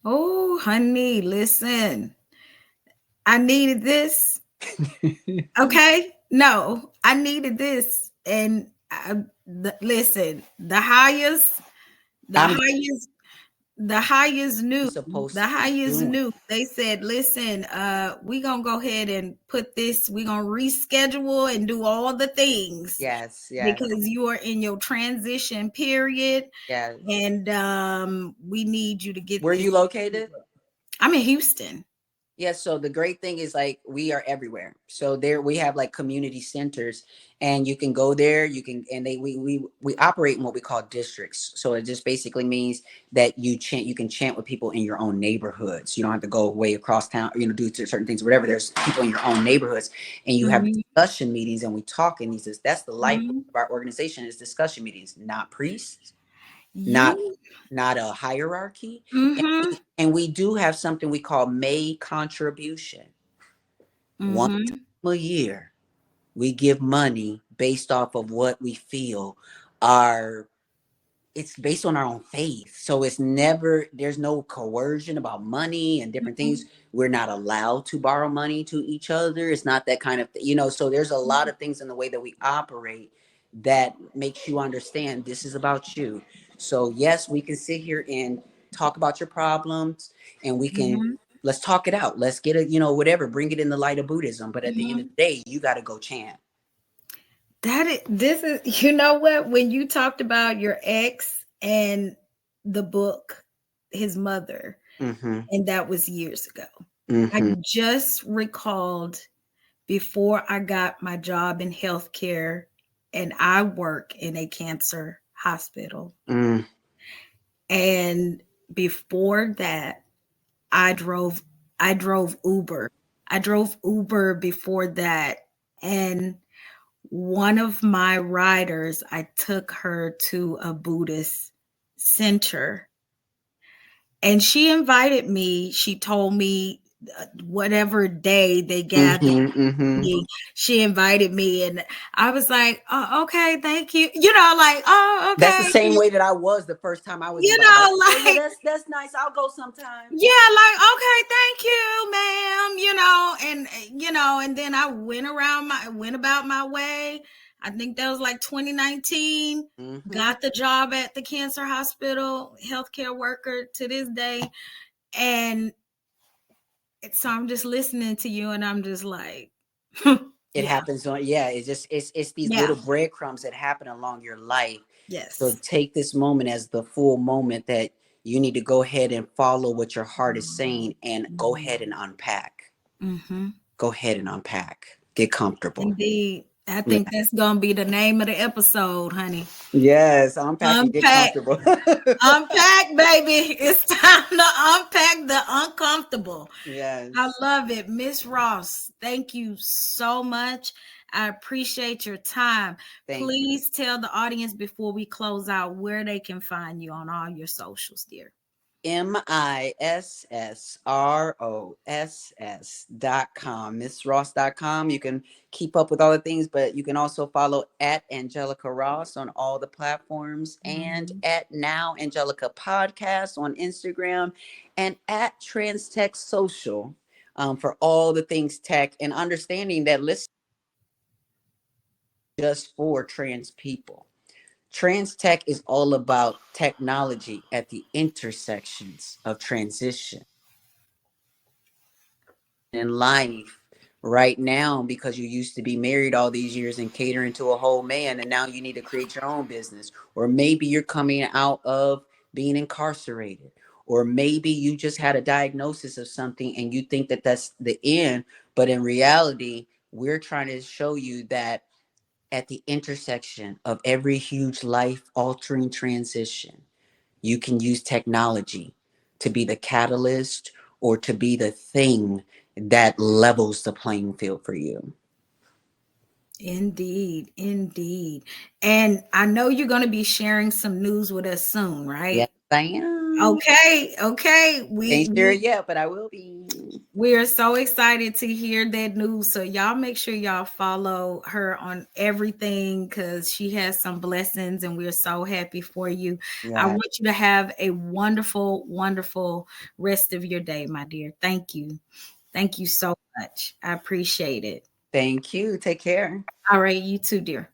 A: Oh, honey, listen. I needed this. Okay? No, I needed this. And listen, the
B: I'm
A: highest the highest knew
B: supposed
A: the
B: to be
A: highest
B: doing.
A: knew they said, listen, we gonna go ahead and put this, we gonna reschedule and do all the things
B: Yes, yes,
A: because you are in your transition period,
B: yes.
A: and we need you to get
B: Where are
A: this.
B: you located?
A: I'm in Houston.
B: Yeah, so the great thing is, like, we are everywhere. So there we have like community centers, and you can go there, you can, and we operate in what we call districts. So it just basically means that you can chant with people in your own neighborhoods. You don't have to go way across town, do certain things, whatever. There's people in your own neighborhoods, and you have
A: Mm-hmm.
B: discussion meetings, and we talk in these. That's the life
A: Mm-hmm.
B: of our organization, is discussion meetings, not priests, not
A: You.
B: a hierarchy.
A: Mm-hmm.
B: And we do have something we call May contribution. One
A: Mm-hmm.
B: time a year, we give money based off of what we feel our it's based on our own faith. So there's no coercion about money and different things. We're not allowed to borrow money to each other. It's not that kind of so there's a lot of things in the way that we operate that makes you understand this is about you. So yes, we can sit here and talk about your problems, and we can
A: Mm-hmm.
B: let's talk it out. Let's get it, whatever, bring it in the light of Buddhism. But at the end of
A: Mm-hmm.
B: the day, you got to go chant.
A: This is, you know what, when you talked about your ex and the book, his mother,
B: Mm-hmm.
A: and that was years ago. I
B: Mm-hmm.
A: just recalled, before I got my job in healthcare, and I work in a cancer hospital.
B: Mm.
A: And before that, I drove I drove Uber. I drove Uber before that. And one of my riders, I took her to a Buddhist center, and she invited me. She told me whatever day they gathered,
B: Mm-hmm. Mm-hmm.
A: she invited me, and I was like, oh, okay, thank you. Like, oh,
B: That's the
A: okay.
B: same way that I was the first time I was
A: You
B: invited. Like,
A: know,
B: oh yeah,
A: like,
B: that's nice. I'll go sometime.
A: yeah, like, okay, thank you, ma'am. And then I went about my way. I think that was like 2019.
B: Mm-hmm.
A: Got the job at the cancer hospital, healthcare worker to this day. And so I'm just listening to you, and I'm just like,
B: It
A: yeah,
B: happens on, yeah. It's these
A: yeah,
B: little breadcrumbs that happen along your life. So
A: yes.
B: take this moment as the full moment that you need to go ahead and follow what your heart is saying, and go ahead and unpack.
A: Mm-hmm.
B: Go ahead and unpack. Get comfortable.
A: Indeed. I
B: Yeah.
A: think that's gonna be the name of the episode, honey.
B: Yes, unpack and get
A: Unpack.
B: comfortable.
A: Unpack, baby. It's time to unpack the uncomfortable. I
B: Yes.
A: love it. Miss Ross, thank you so much. I appreciate your time.
B: Thank you.
A: Please tell the audience before we close out where they can find you on all your socials, dear.
B: MISSROSS.com, MissRoss.com. You can keep up with all the things, but you can also follow at Angelica Ross on all the platforms and
A: Mhm.
B: at Now Angelica Podcast on Instagram and at TransTech Social for all the things tech and understanding that listen just for trans people. Trans tech is all about technology at the intersections of transition in life right now because you used to be married all these years and catering to a whole man and now you need to create your own business, or maybe you're coming out of being incarcerated, or maybe you just had a diagnosis of something and you think that that's the end, but in reality we're trying to show you that at the intersection of every huge life altering transition, you can use technology to be the catalyst or to be the thing that levels the playing field for you.
A: Indeed, indeed. And I know you're going to be sharing some news with us soon,
B: Yes,
A: right?
B: I am.
A: Okay, okay. We
B: Ain't sure
A: we
B: yet, but I will be.
A: we are so excited to hear that news. So y'all make sure y'all follow her on everything because she has some blessings and we're so happy for you. I
B: Yeah.
A: want you to have a wonderful, wonderful rest of your day, my dear. Thank you. Thank you so much. I appreciate it.
B: Thank you. Take care.
A: All right, you too, dear.